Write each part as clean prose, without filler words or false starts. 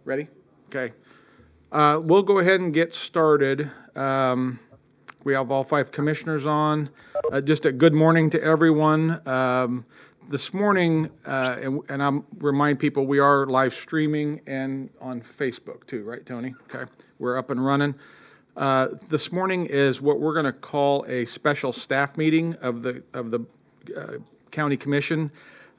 Ready? Okay. We'll go ahead and get started. We have all 5 commissioners on. Just a good morning to everyone. This morning, and I'm remind people we are live streaming and on Facebook too, right, Tony? Okay, we're up and running. This morning is what we're going to call a special staff meeting of the county commission.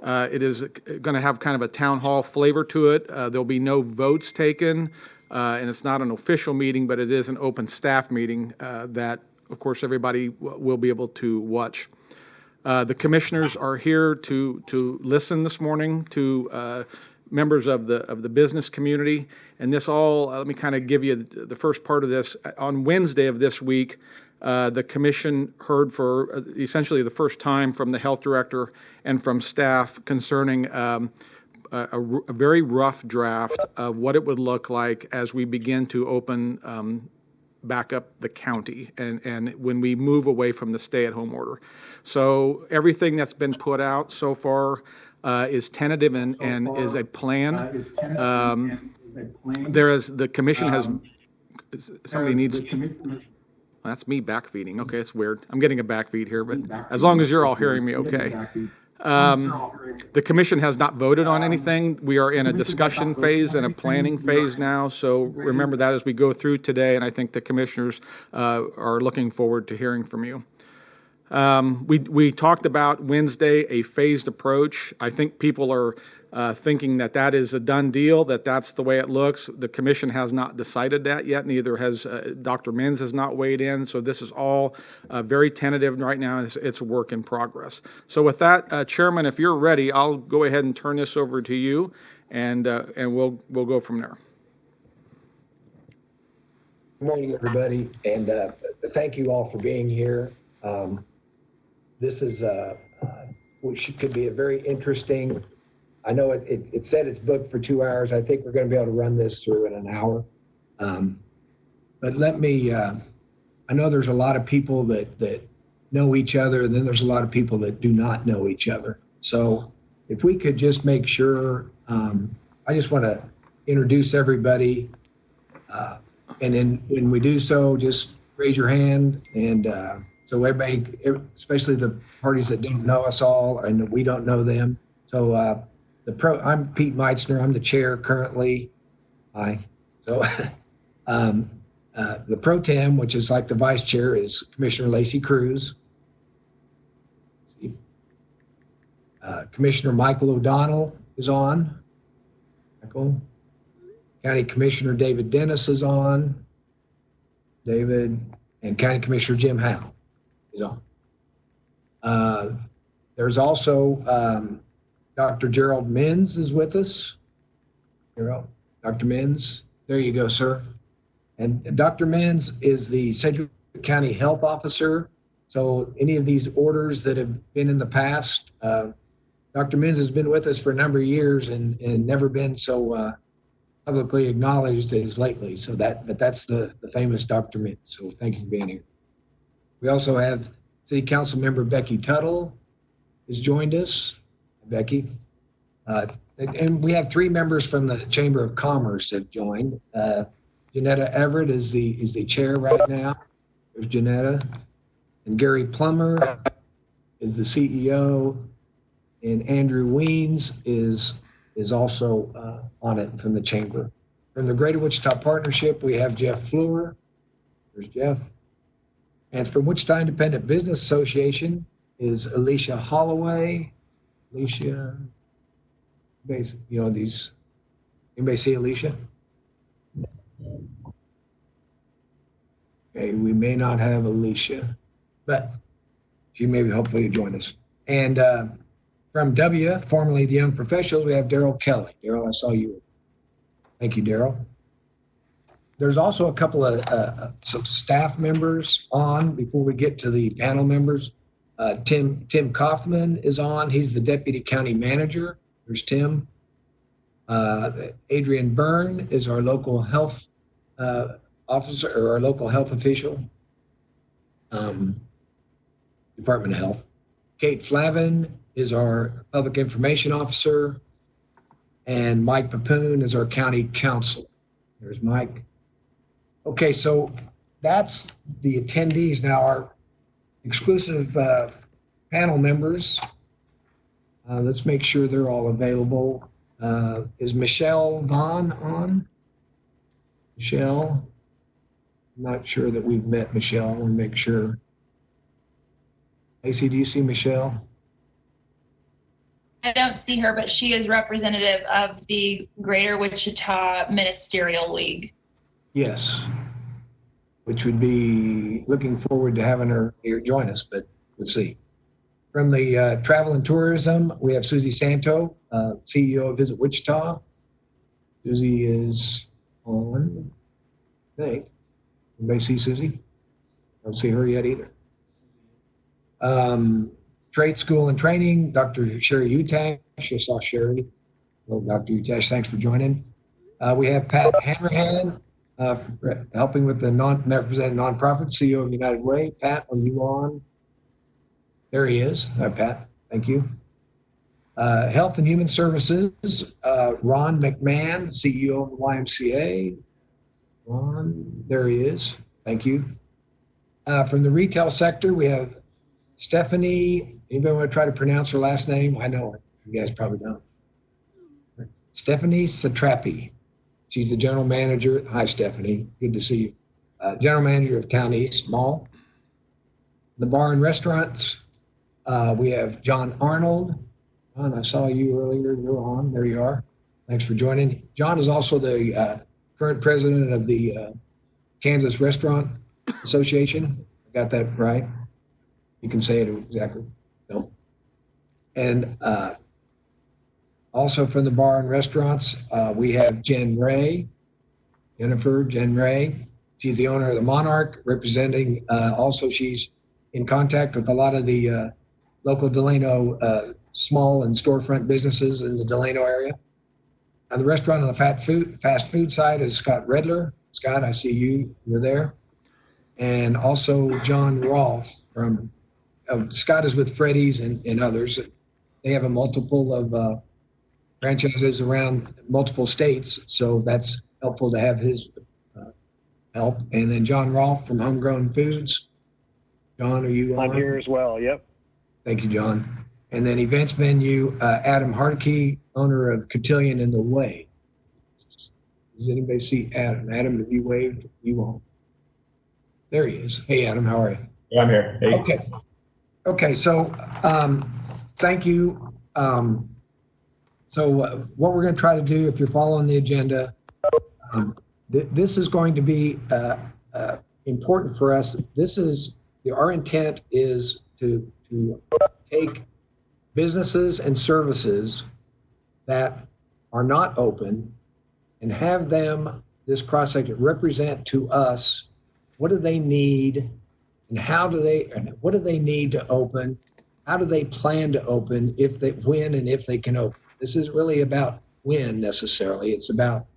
It is going to have kind of a town hall flavor to it. There'll be no votes taken, and it's not an official meeting, but it is an open staff meeting that, of course, everybody will be able to watch. The commissioners are here to listen this morning to members of the business community, and this all. Let me kind of give you the first part of this. On Wednesday of this week, the commission heard for essentially the first time from the health director and from staff concerning a very rough draft of what it would look like as we begin to open back up the county and when we move away from the stay-at-home order. So everything that's been put out so far is tentative and is a plan. There is the commission has somebody needs. That's me backfeeding. Okay, it's weird. I'm getting a backfeed here, but as long as you're all hearing me, okay. The commission has not voted on anything. We are in a discussion phase and a planning phase now, so remember that as we go through today, and I think the commissioners are looking forward to hearing from you. We talked about Wednesday a phased approach. I think people are thinking that is a done deal, that's the way it looks. The commission has not decided that yet, neither has Dr. Menz has not weighed in, so this is all very tentative right now. It's a work in progress. So with that, Chairman, if you're ready, I'll go ahead and turn this over to you, and we'll go from there. Good morning, everybody, and thank you all for being here. This is which could be a very interesting. I know it said it's booked for 2 hours. I think we're going to be able to run this through in an hour. But let me, I know there's a lot of people that know each other, and then there's a lot of people that do not know each other. So if we could just make sure, I just want to introduce everybody. And then when we do so, just raise your hand. And so everybody, especially the parties that don't know us all and we don't know them. So I'm Pete Meitzner. I'm the chair currently. Hi. So the pro tem, which is like the vice chair, is Commissioner Lacey Cruz. Commissioner Michael O'Donnell is on. Michael. County Commissioner David Dennis is on. David. And County Commissioner Jim Howe is on. There's also Dr. Gerald Menz is with us. Dr. Menz, there you go, sir. And Dr. Menz is the Sedgwick County Health Officer. So any of these orders that have been in the past, Dr. Menz has been with us for a number of years and never been so publicly acknowledged as lately. So that's the famous Dr. Menz. So thank you for being here. We also have City Council Member Becky Tuttle has joined us. Becky. And we have 3 members from the Chamber of Commerce have joined. Janetta Everett is the chair right now. There's Janetta. And Gary Plummer is the CEO. And Andrew Weens is also on it from the Chamber. From the Greater Wichita Partnership, we have Jeff Fleur. There's Jeff. And from Wichita Independent Business Association is Alicia Holloway. Alicia, you know these. Anybody see Alicia? Okay, we may not have Alicia, but she may hopefully join us. And from W, formerly the Young Professionals, we have Daryl Kelly. Daryl, I saw you. Thank you, Daryl. There's also a couple of some staff members on before we get to the panel members. Tim Kaufman is on. He's the Deputy County Manager. There's Tim. Adrian Byrne is our local health officer or our local health official. Department of Health. Kate Flavin is our Public Information Officer. and Mike Papoon is our county counsel. There's Mike. Okay, so that's the attendees. Now, our exclusive panel members, let's make sure they're all available. Is Michelle Vaughn on? Michelle? I'm not sure that we've met Michelle. I want to make sure. Lacey, do you see Michelle? I don't see her, but she is representative of the Greater Wichita Ministerial League. Yes, which would be looking forward to having her here join us, but let's see. From the Travel and Tourism, we have Susie Santo, CEO of Visit Wichita. Susie is on, I think. Anybody see Susie? Don't see her yet either. Trade School and Training, Dr. Sherry Utash. I saw Sherry. Well, Dr. Utash, thanks for joining. We have Pat Hammerhand, helping with the representing nonprofit, CEO of United Way. Pat, are you on? There he is. Hi, Pat. Thank you. Health and Human Services, Ron Mcmann, CEO of the YMCA. Ron, there he is. Thank you. From the retail sector, we have Stephanie. Anybody want to try to pronounce her last name? I know it. You guys probably don't. Stephanie Satrapi. She's the general manager. Hi, Stephanie. Good to see you. General manager of Town East Mall. The bar and restaurants, we have John Arnold. John, I saw you earlier. You're on. There you are. Thanks for joining. John is also the current president of the Kansas Restaurant Association. I got that right? You can say it exactly. No. And also from the bar and restaurants, we have Jen Ray. Jen Ray. She's the owner of the Monarch, representing, also she's in contact with a lot of the local Delano small and storefront businesses in the Delano area. On the restaurant on the fast food side is Scott Redler. Scott, I see you. You're there. And also John Rolfe from Scott is with Freddy's and others. They have a multiple of franchises around multiple states, so that's helpful to have his help. And then John Rolfe from Homegrown Foods. John, are you on? I'm here as well. Yep. Thank you, John. And then events venue, Adam Hardkey, owner of Cotillion in the Way. Does anybody see Adam? Adam, have you waved? You won't. There he is. Hey, Adam, how are you? Yeah, I'm here. Hey. Okay. Okay, so thank you. So what we're going to try to do, if you're following the agenda, this is going to be important for us. Our intent is to take businesses and services that are not open and have them, this cross-section, represent to us what do they need and what do they need to open? How do they plan to open, when and if they can open? This is really about when necessarily. It's about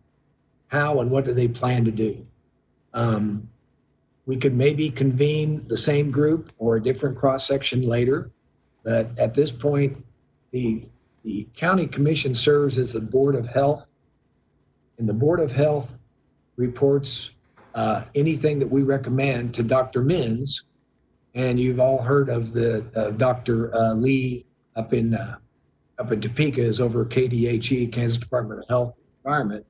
how and what do they plan to do. We could maybe convene the same group or a different cross-section later, but at this point, the county commission serves as the Board of Health, and the Board of Health reports anything that we recommend to Dr. Mins, and you've all heard of the Dr. Lee up in Topeka, is over KDHE, Kansas Department of Health and Environment.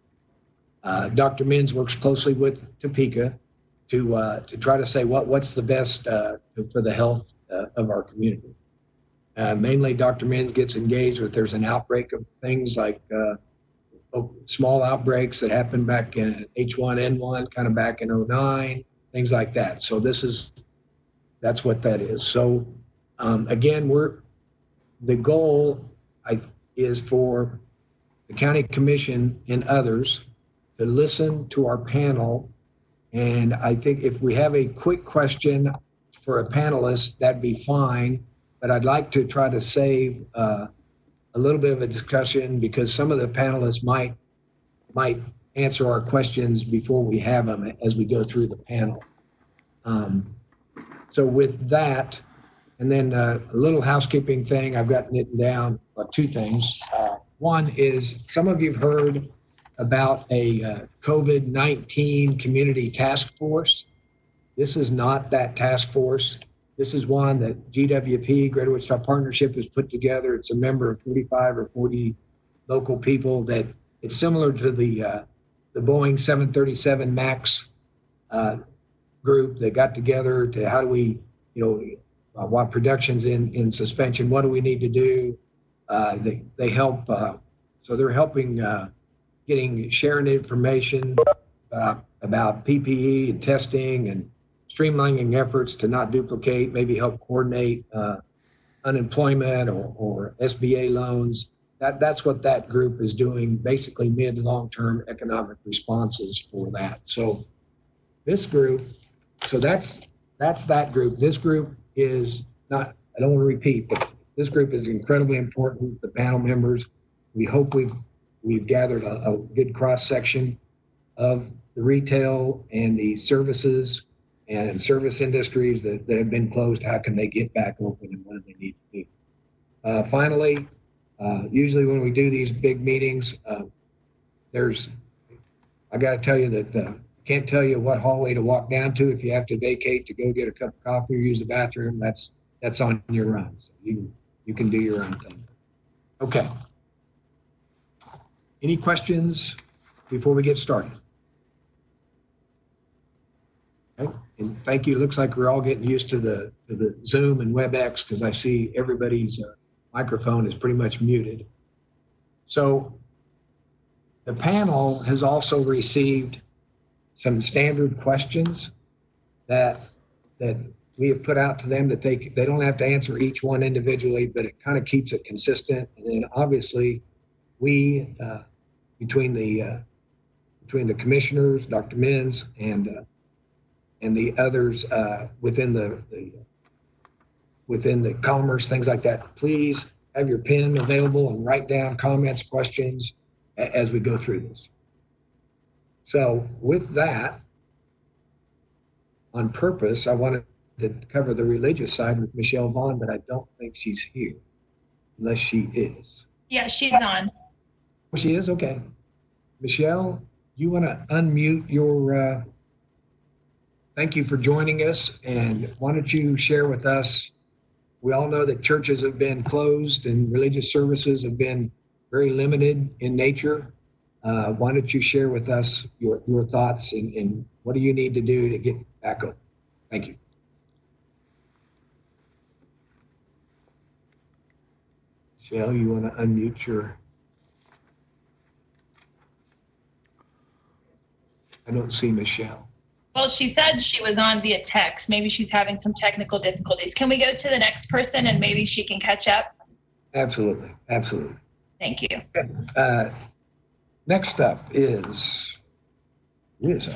Dr. Mins works closely with Topeka to try to say what's the best for the health of our community. Mainly, Dr. Mins gets engaged if there's an outbreak of things like small outbreaks that happened back in H1N1, kind of back in 2009, things like that. So that's what that is. So again, the goal is for the county commission and others to listen to our panel. And I think if we have a quick question for a panelist, that'd be fine. But I'd like to try to save a little bit of a discussion because some of the panelists might answer our questions before we have them as we go through the panel. So with that, and then a little housekeeping thing, I've got written down two things. One is, some of you've heard about a COVID-19 community task force. This is not that task force. This is one that GWP, Greater Wichita Partnership, has put together. It's a member of 35 or 40 local people. That it's similar to the Boeing 737 MAX group that got together to how do we, while production's in suspension, what do we need to do? They help, so they're helping sharing information about PPE and testing and streamlining efforts to not duplicate, maybe help coordinate unemployment or SBA loans. That's what that group is doing, basically mid and long-term economic responses for that. So this group, so that's that group. This group is not, I don't want to repeat, but this group is incredibly important. The panel members, we hope we've gathered a good cross-section of the retail and the services and service industries that have been closed. How can they get back open, and what do they need to do? Finally, usually when we do these big meetings, I got to tell you that can't tell you what hallway to walk down to. If you have to vacate to go get a cup of coffee or use the bathroom, that's on your own. So you can do your own thing. Okay. Any questions before we get started? Okay. And thank you. It looks like we're all getting used to the Zoom and WebEx, because I see everybody's microphone is pretty much muted. So the panel has also received some standard questions that we have put out to them, that they don't have to answer each one individually, but it kind of keeps it consistent. And then obviously we between the commissioners, Dr. Mins, and the others within the commerce, things like that, please have your pen available and write down comments, questions as we go through this. So with that, on purpose, I wanted to cover the religious side with Michelle Vaughn, but I don't think she's here, unless she is. Yeah, she's on. Oh, she is? Okay. Michelle, you want to unmute your, thank you for joining us, and why don't you share with us, we all know that churches have been closed and religious services have been very limited in nature. Why don't you share with us your thoughts and what do you need to do to get back open? Thank you. Michelle, you want to unmute your... I don't see Michelle. Well, she said she was on via text. Maybe she's having some technical difficulties. Can we go to the next person and maybe she can catch up? Absolutely. Absolutely. Thank you. Okay. Next up is, did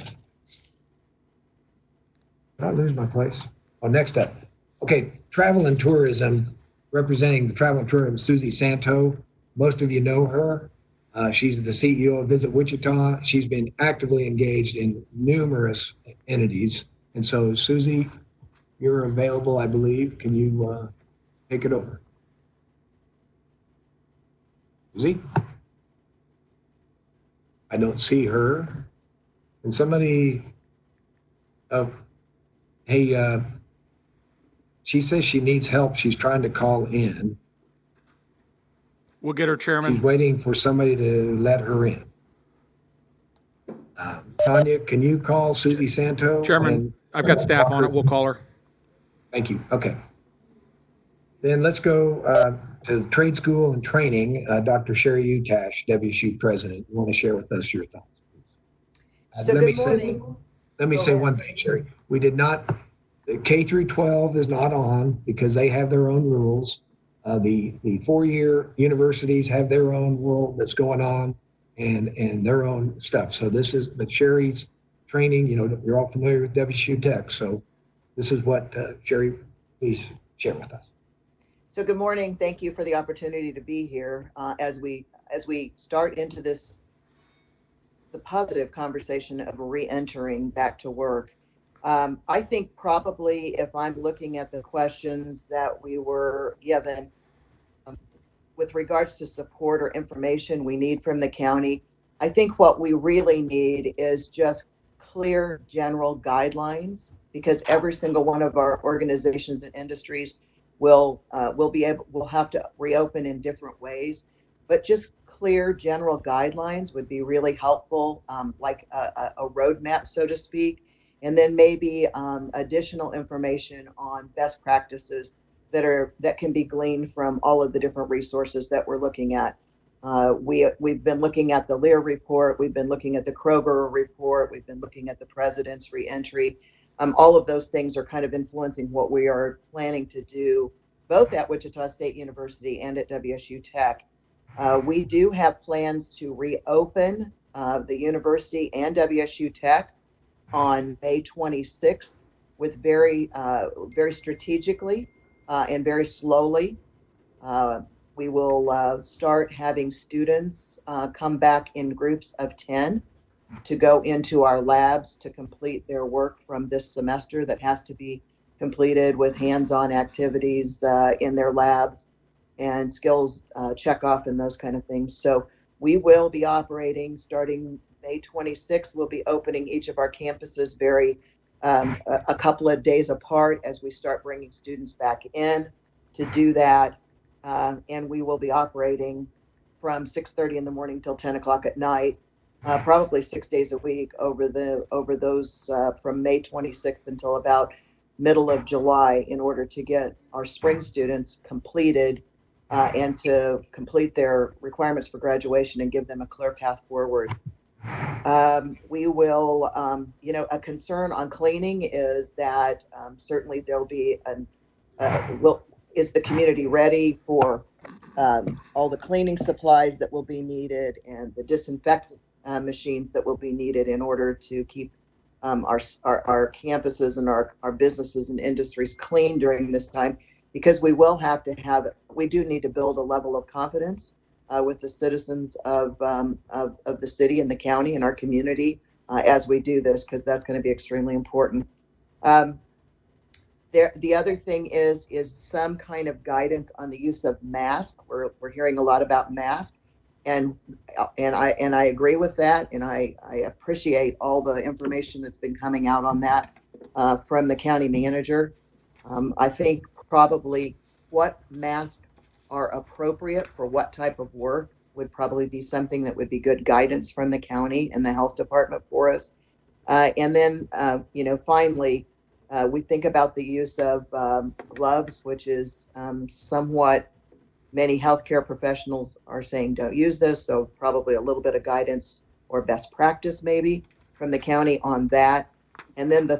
I lose my place? Oh, next up. Okay, travel and tourism, representing the travel and tourism, Susie Santo. Most of you know her. She's the CEO of Visit Wichita. She's been actively engaged in numerous entities. And so, Susie, you're available, I believe. Can you take it over? Susie? I don't see her. And somebody, hey, she says she needs help. She's trying to call in. We'll get her, Chairman. She's waiting for somebody to let her in. Tanya, can you call Susie Santo? Chairman, I've got staff on it. We'll call her. Thank you. Okay. Then let's go to trade school and training. Dr. Sherry Utash, WSU president. You want to share with us your thoughts, please? So good morning. Let me say one thing, Sherry. We did not, K through 12 is not on because they have their own rules. The four-year universities have their own world that's going on and their own stuff. So this is, but Sherry's training, you're all familiar with WSU Tech. So this is what Sherry, please share with us. So good morning. Thank you for the opportunity to be here as we start into the positive conversation of re-entering back to work. I think probably if I'm looking at the questions that we were given, with regards to support or information we need from the county, I think what we really need is just clear general guidelines, because every single one of our organizations and industries will have to reopen in different ways. But just clear general guidelines would be really helpful, like a roadmap, so to speak, and then maybe additional information on best practices that can be gleaned from all of the different resources that we're looking at. We've been looking at the Lear report, we've been looking at the Kroger report, we've been looking at the president's reentry. All of those things are kind of influencing what we are planning to do, both at Wichita State University and at WSU Tech. We do have plans to reopen the university and WSU Tech on May 26th with very strategically and very slowly. We will start having students come back in groups of 10 to go into our labs to complete their work from this semester that has to be completed with hands-on activities in their labs and skills checkoff and those kind of things. So we will be operating starting May 26th. We'll be opening each of our campuses a couple of days apart as we start bringing students back in to do that. And we will be operating from 6:30 in the morning till 10 o'clock at night, probably 6 days a week over those from May 26th until about middle of July, in order to get our spring students completed and to complete their requirements for graduation and give them a clear path forward. We will, a concern on cleaning is that certainly there'll be is the community ready for all the cleaning supplies that will be needed and the disinfectant machines that will be needed in order to keep our campuses and our businesses and industries clean during this time, because we do need to build a level of confidence with the citizens of the city and the county and our community as we do this, because that's going to be extremely important. The other thing is some kind of guidance on the use of masks. We're hearing a lot about masks, and I agree with that, and I appreciate all the information that's been coming out on that from the county manager. I think probably what masks are appropriate for what type of work would probably be something that would be good guidance from the county and the health department for us. And then, finally, we think about the use of gloves, which is somewhat many healthcare professionals are saying don't use those. So probably a little bit of guidance or best practice maybe from the county on that. And then the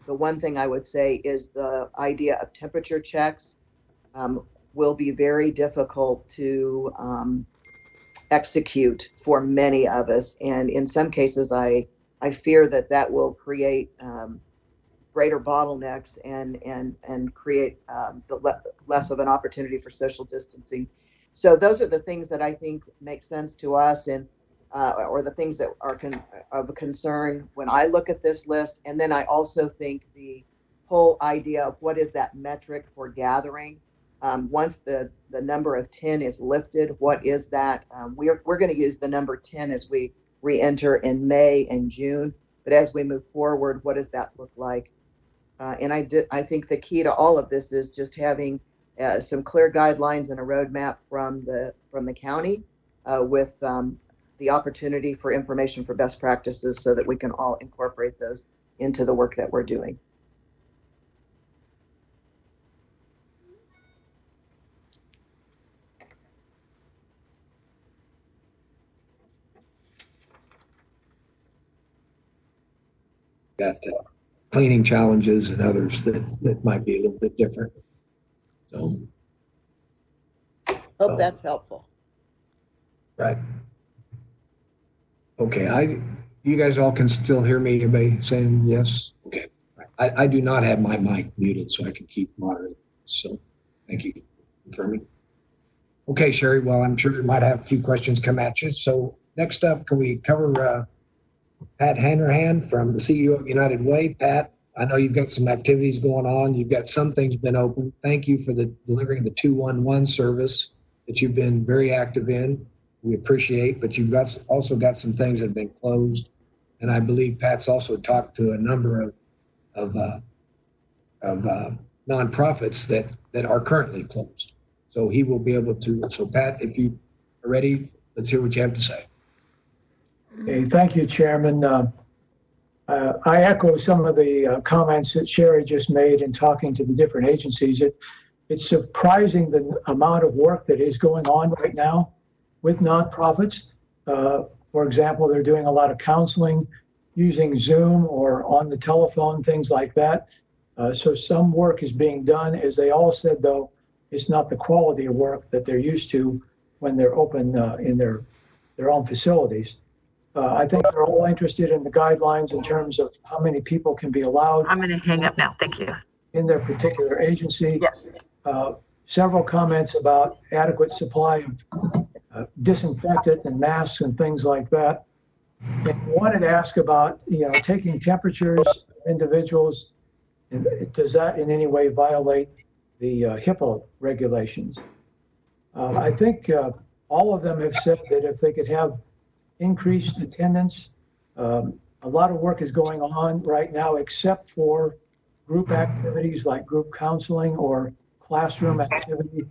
one thing I would say is the idea of temperature checks will be very difficult to execute for many of us. And in some cases, I fear that will create greater bottlenecks and create less of an opportunity for social distancing. So those are the things that I think make sense to us, and or the things that are of a concern when I look at this list. And then I also think the whole idea of what is that metric for gathering. Once the number of 10 is lifted, what is that? We're going to use the number 10 as we re-enter in May and June. But as we move forward, what does that look like? And I think the key to all of this is just having some clear guidelines and a roadmap from the county with the opportunity for information for best practices so that we can all incorporate those into the work that we're doing. Got cleaning challenges and others that might be a little bit different. So, hope that's helpful. Right. Okay, you guys all can still hear me? Everybody saying yes? Okay. I do not have my mic muted, so I can keep moderating. So, thank you for confirming. Okay, Sherry. Well, I'm sure you might have a few questions come at you. So, next up, can we cover Pat Hanrahan from the CEO of United Way? Pat, I know you've got some activities going on. You've got some things been open. Thank you for delivering the 211 service. that you've been very active in. We appreciate, but you've also got some things that have been closed. And I believe Pat's also talked to a number of nonprofits that are currently closed. So he will be able to. So Pat, if you are ready, let's hear what you have to say. Okay, thank you, Chairman. I echo some of the comments that Sherry just made in talking to the different agencies. It's surprising the amount of work that is going on right now with nonprofits. For example, they're doing a lot of counseling using Zoom or on the telephone, things like that. So some work is being done. As they all said, though, it's not the quality of work that they're used to when they're open in their own facilities. I think they're all interested in the guidelines in terms of how many people can be allowed. I'm going to hang up now. Thank you. In their particular agency. Yes. Several comments about adequate supply of disinfectant and masks and things like that. And wanted to ask about, taking temperatures of individuals. And does that in any way violate the HIPAA regulations? I think all of them have said that if they could have increased attendance, a lot of work is going on right now, except for group activities like group counseling or classroom activity.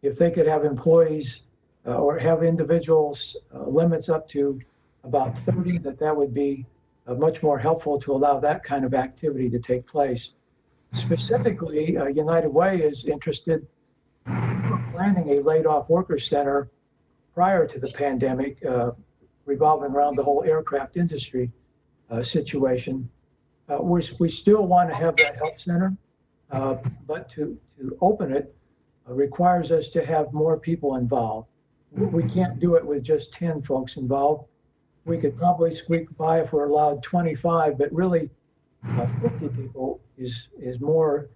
If they could have employees or have individuals limits up to about 30, that would be much more helpful to allow that kind of activity to take place. Specifically, United Way is interested in planning a laid-off worker center prior to the pandemic, revolving around the whole aircraft industry situation. We still want to have that help center, but to open it requires us to have more people involved. We can't do it with just 10 folks involved. We could probably squeak by if we're allowed 25, but really 50 people is more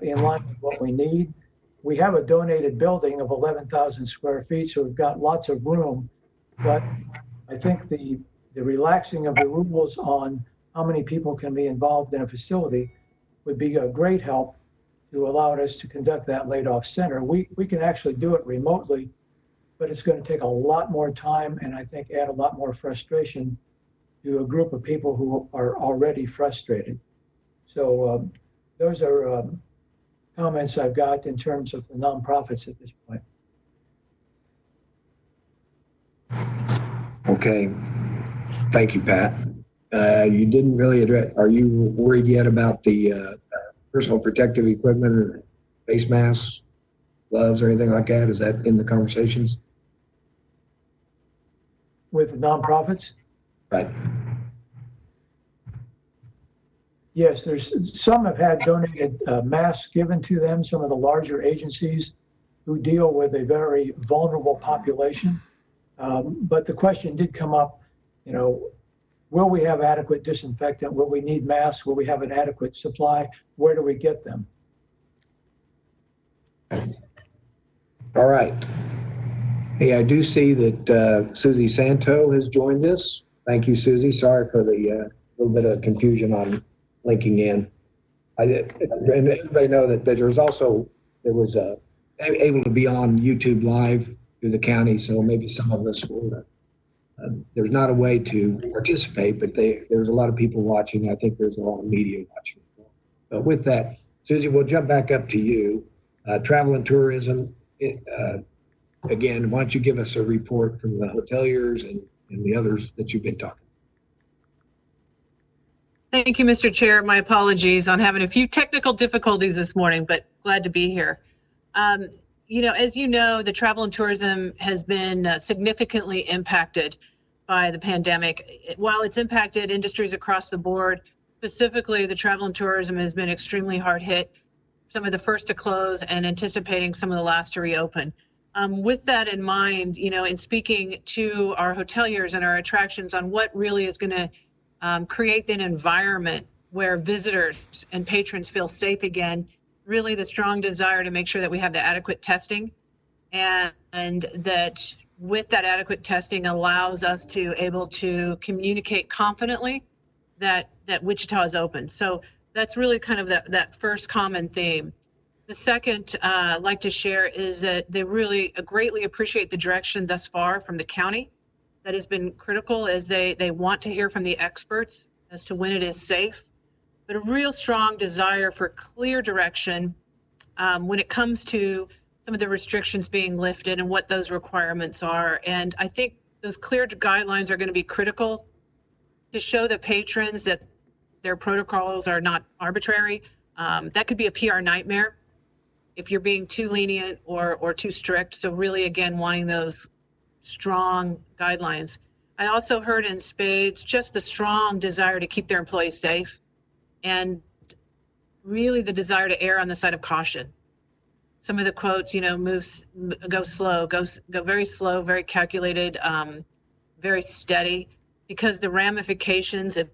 in line with what we need. We have a donated building of 11,000 square feet, so we've got lots of room, but I think the relaxing of the rules on how many people can be involved in a facility would be a great help to allow us to conduct that laid-off center. We can actually do it remotely, but it's going to take a lot more time and I think add a lot more frustration to a group of people who are already frustrated. So those are comments I've got in terms of the nonprofits at this point. Okay. Thank you, Pat. You didn't really address, are you worried yet about the personal protective equipment or face masks, gloves, or anything like that? Is that in the conversations? With nonprofits? Right. Yes, some have had donated masks given to them, some of the larger agencies who deal with a very vulnerable population. But the question did come up, will we have adequate disinfectant? Will we need masks? Will we have an adequate supply? Where do we get them? All right. Hey, I do see that Susie Santo has joined us. Thank you, Susie. Sorry for the little bit of confusion on linking in. And everybody know that there was able to be on YouTube Live through the county, so maybe some of us will. There's not a way to participate, but there's a lot of people watching. I think there's a lot of media watching. But with that, Susie, we'll jump back up to you. Travel and tourism. Again, why don't you give us a report from the hoteliers and the others that you've been talking? Thank you, Mr. Chair. My apologies on having a few technical difficulties this morning, but glad to be here. As you know, the travel and tourism has been significantly impacted by the pandemic. While it's impacted industries across the board, specifically the travel and tourism has been extremely hard hit, some of the first to close and anticipating some of the last to reopen. With that in mind, in speaking to our hoteliers and our attractions on what really is going to create an environment where visitors and patrons feel safe again, really the strong desire to make sure that we have the adequate testing and that with that adequate testing allows us to able to communicate confidently that Wichita is open. So that's really kind of that first common theme. The second I'd like to share is that they really greatly appreciate the direction thus far from the county. That has been critical as they want to hear from the experts as to when it is safe, but a real strong desire for clear direction when it comes to some of the restrictions being lifted and what those requirements are. And I think those clear guidelines are going to be critical to show the patrons that their protocols are not arbitrary. That could be a PR nightmare if you're being too lenient or too strict. So really, again, wanting those strong guidelines. I also heard in spades just the strong desire to keep their employees safe and really the desire to err on the side of caution. Some of the quotes, go slow, go very slow, very calculated, very steady, because the ramifications if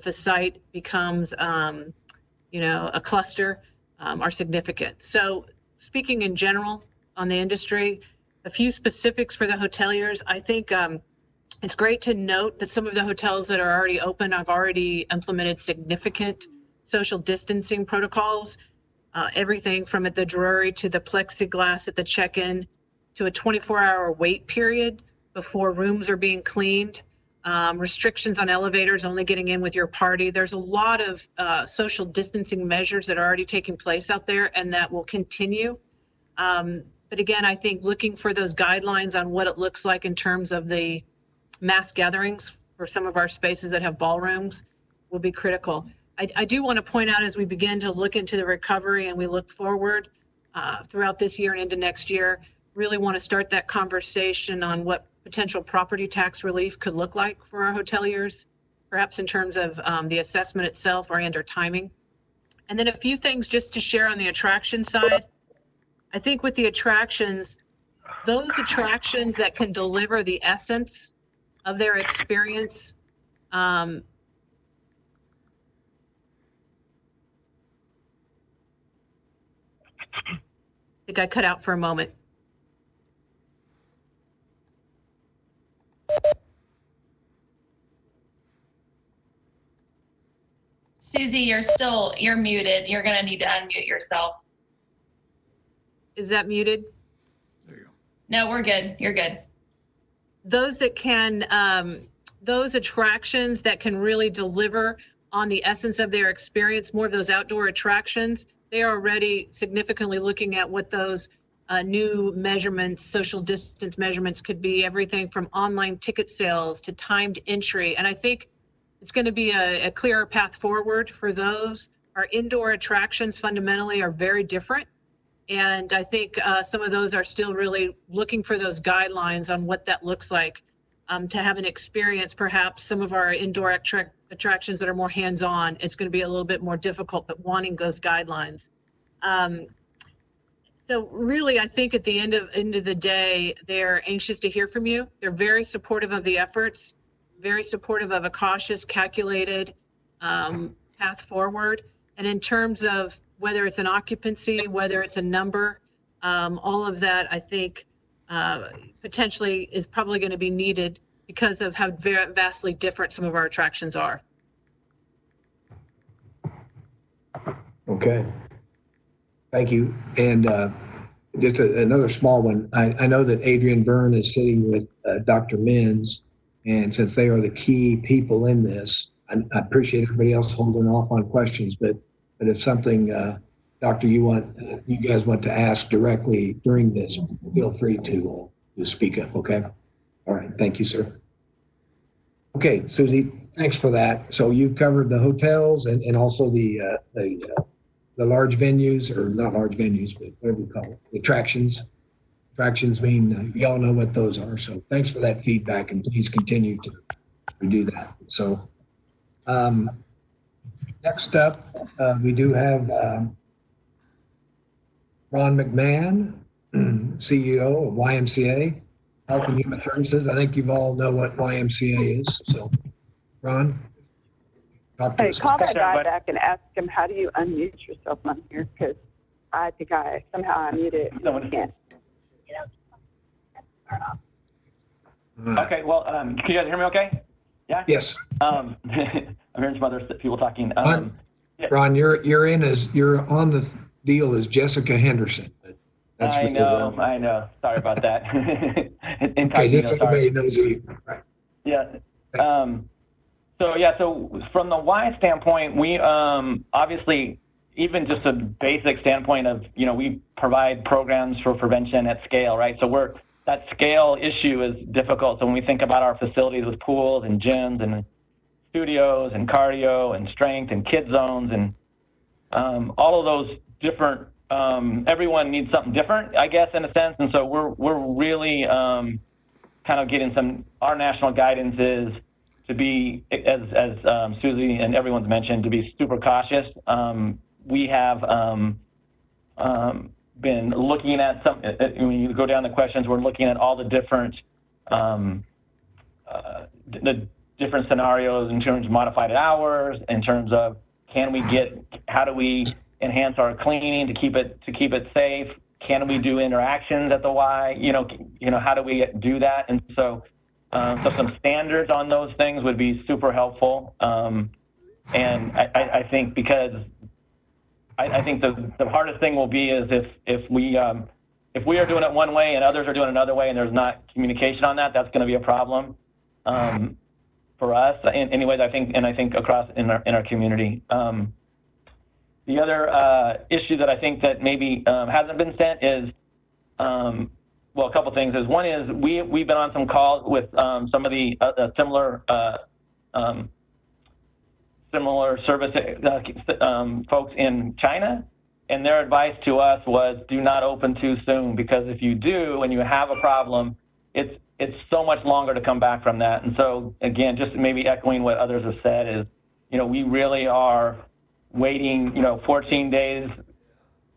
a site becomes, a cluster are significant. So speaking in general on the industry, a few specifics for the hoteliers. I think it's great to note that some of the hotels that are already open have already implemented significant social distancing protocols, everything from at the Drury to the plexiglass at the check-in to a 24-hour wait period before rooms are being cleaned, restrictions on elevators, only getting in with your party. There's a lot of social distancing measures that are already taking place out there and that will continue. But again, I think looking for those guidelines on what it looks like in terms of the mass gatherings for some of our spaces that have ballrooms will be critical. I do want to point out as we begin to look into the recovery and we look forward throughout this year and into next year, really want to start that conversation on what potential property tax relief could look like for our hoteliers, perhaps in terms of the assessment itself or timing. And then a few things just to share on the attraction side. I think with the attractions, those attractions that can deliver the essence of their experience, I think I cut out for a moment. Susie, you're muted. You're going to need to unmute yourself. Is that muted? There you go. No, we're good. You're good. Those that can, those attractions that can really deliver on the essence of their experience, more of those outdoor attractions, they are already significantly looking at what those new measurements, social distance measurements could be, everything from online ticket sales to timed entry. And I think it's going to be a clearer path forward for those. Our indoor attractions fundamentally are very different. And I think some of those are still really looking for those guidelines on what that looks like to have an experience. Perhaps some of our indoor attractions that are more hands-on, it's going to be a little bit more difficult, but wanting those guidelines. So really, I think at the end of the day, they're anxious to hear from you. They're very supportive of the efforts, very supportive of a cautious, calculated path forward. And in terms of whether it's an occupancy, whether it's a number, all of that, I think, potentially is probably going to be needed because of how vastly different some of our attractions are. Okay. Thank you. And just another small one. I know that Adrian Byrne is sitting with Dr. Menz, and since they are the key people in this, I appreciate everybody else holding off on questions, but if something, Doctor, you guys want to ask directly during this, feel free to speak up, okay? All right, thank you, sir. Okay, Susie, thanks for that. So you've covered the hotels and also the large venues, or not large venues, but whatever you call it, the attractions. Attractions mean, you all know what those are. So thanks for that feedback, and please continue to do that. So next up, we do have Ron Mcmann, CEO of YMCA, Health and Human Services. I think you all know what YMCA is. So, Ron, talk to Hey, us. call that guy back and ask him, how do you unmute yourself on here? Because I think I somehow unmuted. No one can. Okay, well, can you guys hear me okay? Yeah? Yes. I'm hearing some other people talking. Ron, you're on the deal as Jessica Henderson. But that's I really know. well. I know. Sorry about that. Okay, Incognito, just so sorry. everybody knows you. Right. Yeah. So from the why standpoint, we obviously, even just a basic standpoint of, we provide programs for prevention at scale, right? So that scale issue is difficult. So when we think about our facilities with pools and gyms and studios and cardio and strength and kid zones and all of those different, everyone needs something different, I guess, in a sense. And so we're really kind of getting our national guidance is to be, as Susie and everyone's mentioned, to be super cautious. We have been looking at when you go down the questions, we're looking at all the different scenarios in terms of modified hours, in terms of how do we enhance our cleaning to keep it safe? Can we do interactions at the Y? How do we do that? And so some standards on those things would be super helpful. And I think because I think the hardest thing will be is if we are doing it one way and others are doing it another way and there's not communication on that, that's going to be a problem for us. Anyways, I think across in our community. The other issue that I think that maybe hasn't been sent is, a couple things. One is we've been on some calls with some of the similar service folks in China, and their advice to us was do not open too soon, because if you do and you have a problem, it's so much longer to come back from that. And so again, just maybe echoing what others have said is, we really are waiting, 14 days,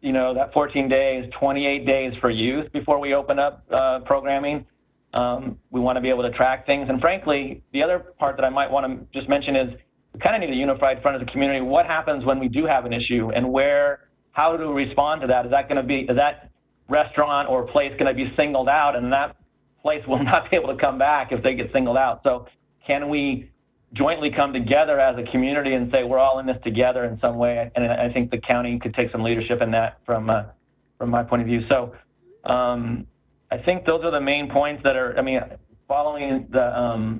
that 14 days, 28 days for youth before we open up programming. We want to be able to track things. And frankly, the other part that I might want to just mention is we kind of need a unified front as a community. What happens when we do have an issue, and how do we respond to that? Is that restaurant or place going to be singled out, and that place will not be able to come back if they get singled out? So can we jointly come together as a community and say we're all in this together in some way? And I think the county could take some leadership in that from my point of view. So I think those are the main points that are, following the,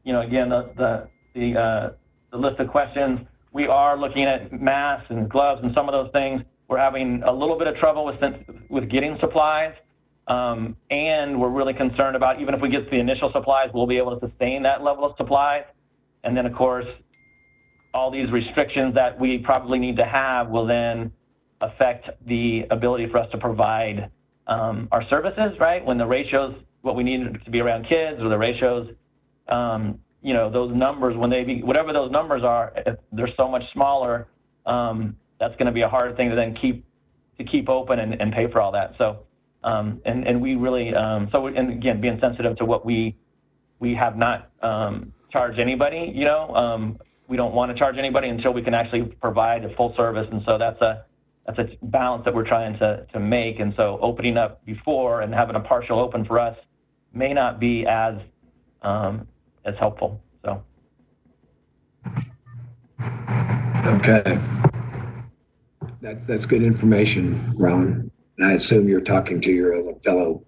again, the list of questions. We are looking at masks and gloves and some of those things. We're having a little bit of trouble with getting supplies. And we're really concerned about, even if we get the initial supplies, we'll be able to sustain that level of supplies. And then, of course, all these restrictions that we probably need to have will then affect the ability for us to provide our services, right? When the ratios, what we need to be around kids, or the ratios, those numbers, whatever those numbers are, if they're so much smaller, that's going to be a hard thing to then keep open and pay for all that. So, and we really, and again, being sensitive to what we have not charged anybody, we don't want to charge anybody until we can actually provide a full service. And so that's a balance that we're trying to make. And so opening up before and having a partial open for us may not be as helpful. So. Okay. That's good information, Ron. And I assume you're talking to your fellow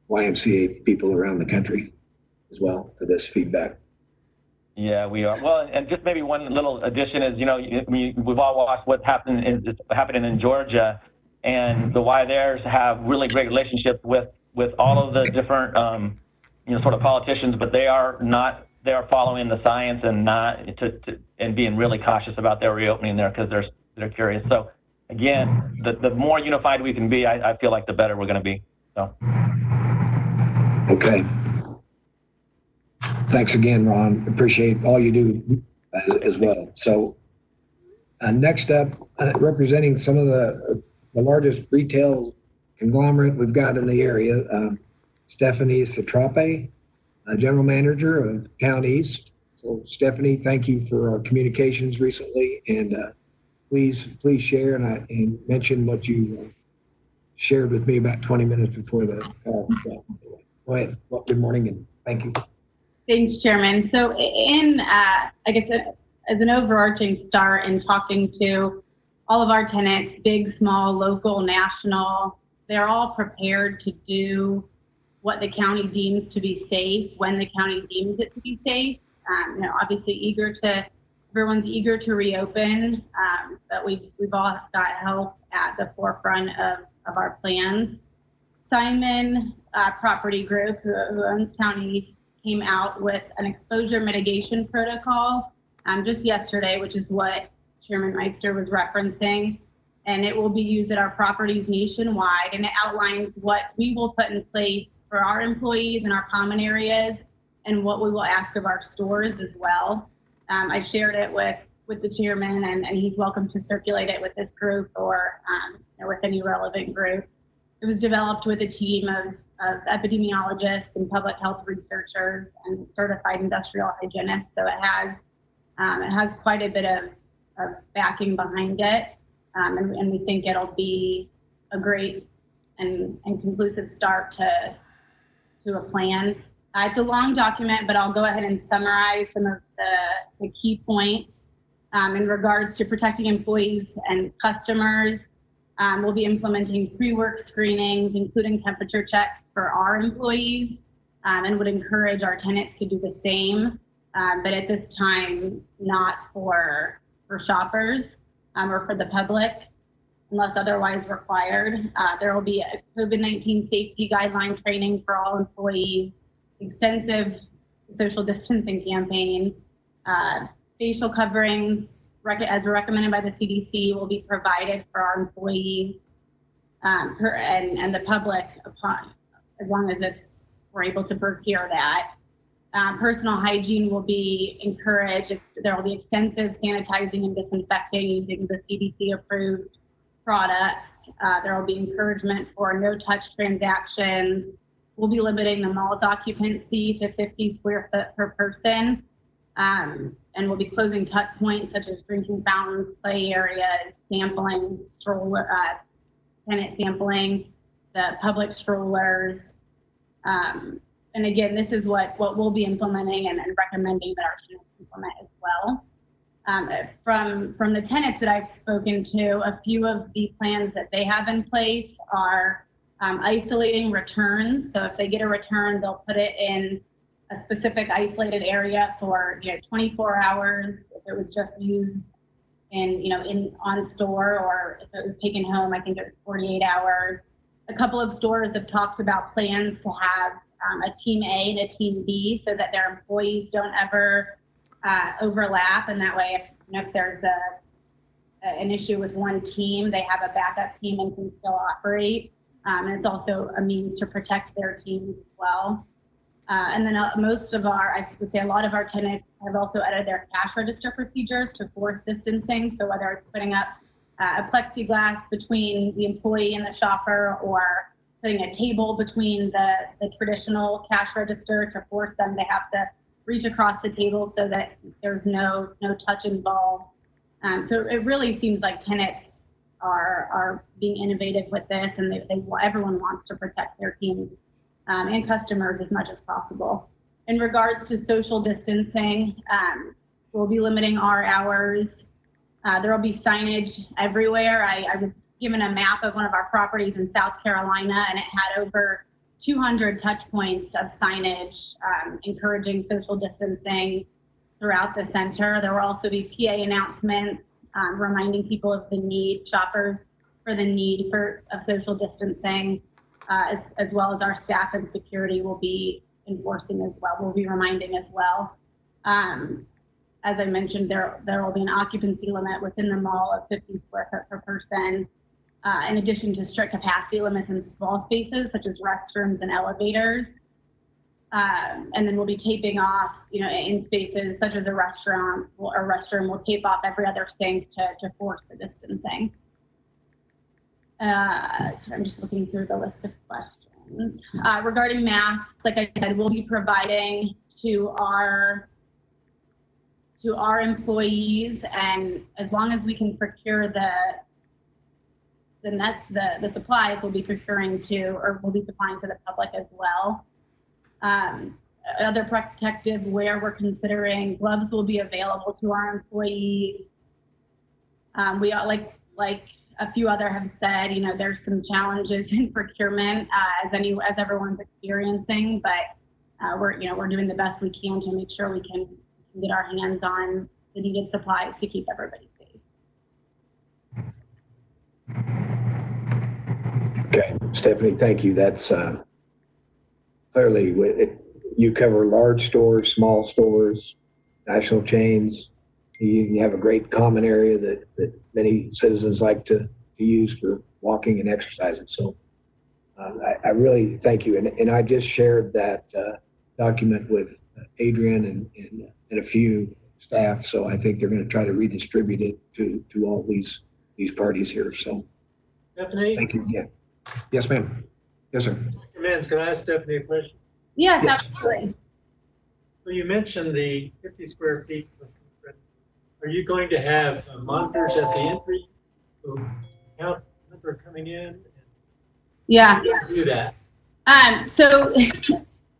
YMCA people around the country as well for this feedback. Yeah, we are. Well, and just maybe one little addition is, we've all watched what's happening in Georgia, and the Y theirs have really great relationships with all of the different, sort of politicians, but they are following the science and and being really cautious about their reopening there because they're curious. So again, the more unified we can be, I feel like the better we're going to be. So. Okay. Thanks again, Ron. Appreciate all you do as well. So next up, representing some of the largest retail conglomerate we've got in the area, Stephanie Satrape, General Manager of Town East. So Stephanie, thank you for our communications recently, and please share and mention what you shared with me about 20 minutes before the call. Go ahead. Well, good morning and thank you. Thanks, Chairman. So I guess as an overarching start in talking to all of our tenants, big, small, local, national, they're all prepared to do what the county deems to be safe when the county deems it to be safe. Obviously everyone's eager to reopen, but we've all got health at the forefront of our plans. Simon Property Group, who owns Town East, came out with an exposure mitigation protocol just yesterday, which is what Chairman Meister was referencing. And it will be used at our properties nationwide. And it outlines what we will put in place for our employees in our common areas and what we will ask of our stores as well. I shared it with the chairman, and he's welcome to circulate it with this group or with any relevant group. It was developed with a team of epidemiologists and public health researchers and certified industrial hygienists. So it has quite a bit of backing behind it. And we think it'll be a great and conclusive start to a plan. It's a long document, but I'll go ahead and summarize some of the key points in regards to protecting employees and customers. We'll be implementing pre-work screenings, including temperature checks for our employees, and would encourage our tenants to do the same, but at this time, not for shoppers or for the public, unless otherwise required. There will be a COVID-19 safety guideline training for all employees, extensive social distancing campaign, facial coverings as recommended by the CDC will be provided for our employees and the public as long as we're able to procure that. Personal hygiene will be encouraged. There will be extensive sanitizing and disinfecting using the CDC approved products. There will be encouragement for no touch transactions. We'll be limiting the mall's occupancy to 50 square foot per person. And we'll be closing touch points such as drinking fountains, play areas, sampling, tenant sampling, the public strollers. And again, this is what we'll be implementing and recommending that our tenants implement as well. From the tenants that I've spoken to, a few of the plans that they have in place are isolating returns. So if they get a return, they'll put it in a specific isolated area for 24 hours. If it was just used in on store, or if it was taken home, I think it was 48 hours. A couple of stores have talked about plans to have a team A and a team B so that their employees don't ever overlap. And that way, if there's an issue with one team, they have a backup team and can still operate. And it's also a means to protect their teams as well. And then I would say a lot of our tenants have also added their cash register procedures to force distancing. So whether it's putting up a plexiglass between the employee and the shopper, or putting a table between the traditional cash register to force them to have to reach across the table so that there's no touch involved. So it really seems like tenants are being innovative with this, and everyone wants to protect their teams and customers as much as possible. In regards to social distancing, we'll be limiting our hours. There will be signage everywhere. I was given a map of one of our properties in South Carolina, and it had over 200 touch points of signage encouraging social distancing throughout the center. There will also be PA announcements reminding people of the need, shoppers for the need of social distancing, as well as our staff and security will be enforcing as well. We'll be reminding as well. As I mentioned, there will be an occupancy limit within the mall of 50 square foot per person, in addition to strict capacity limits in small spaces such as restrooms and elevators. And then we'll be taping off, in spaces such as a restaurant or a restroom, we'll tape off every other sink to force the distancing. So I'm just looking through the list of questions. Regarding masks, like I said, we'll be providing to our employees, and as long as we can procure the supplies, we'll be procuring we'll be supplying to the public as well. Other protective wear we're considering, gloves will be available to our employees. like a few other have said, there's some challenges in procurement as everyone's experiencing, but we're doing the best we can to make sure we can get our hands on the needed supplies to keep everybody safe. Okay, Stephanie, thank you. That's clearly you cover large stores, small stores, national chains. You have a great common area that many citizens like to use for walking and exercising. So I really thank you. And I just shared that document with Adrian and a few staff. So I think they're going to try to redistribute it to all these parties here. So Stephanie? thank you again. Yes, ma'am. Yes, sir. Mans, can I ask Stephanie a question? Yes, Yes. absolutely. So you mentioned the 50 square feet. Are you going to have monitors at the entry? So count the number coming in and Yeah. do that. So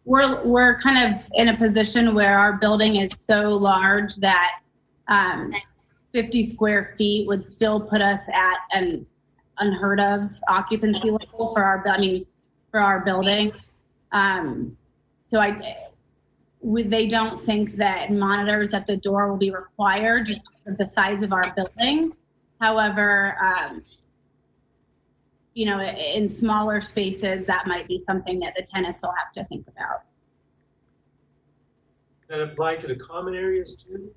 we're kind of in a position where our building is so large that 50 square feet would still put us at an unheard of occupancy level for our building. So they don't think that monitors at the door will be required just because of the size of our building. However, in smaller spaces, that might be something that the tenants will have to think about. Does that apply to the common areas too?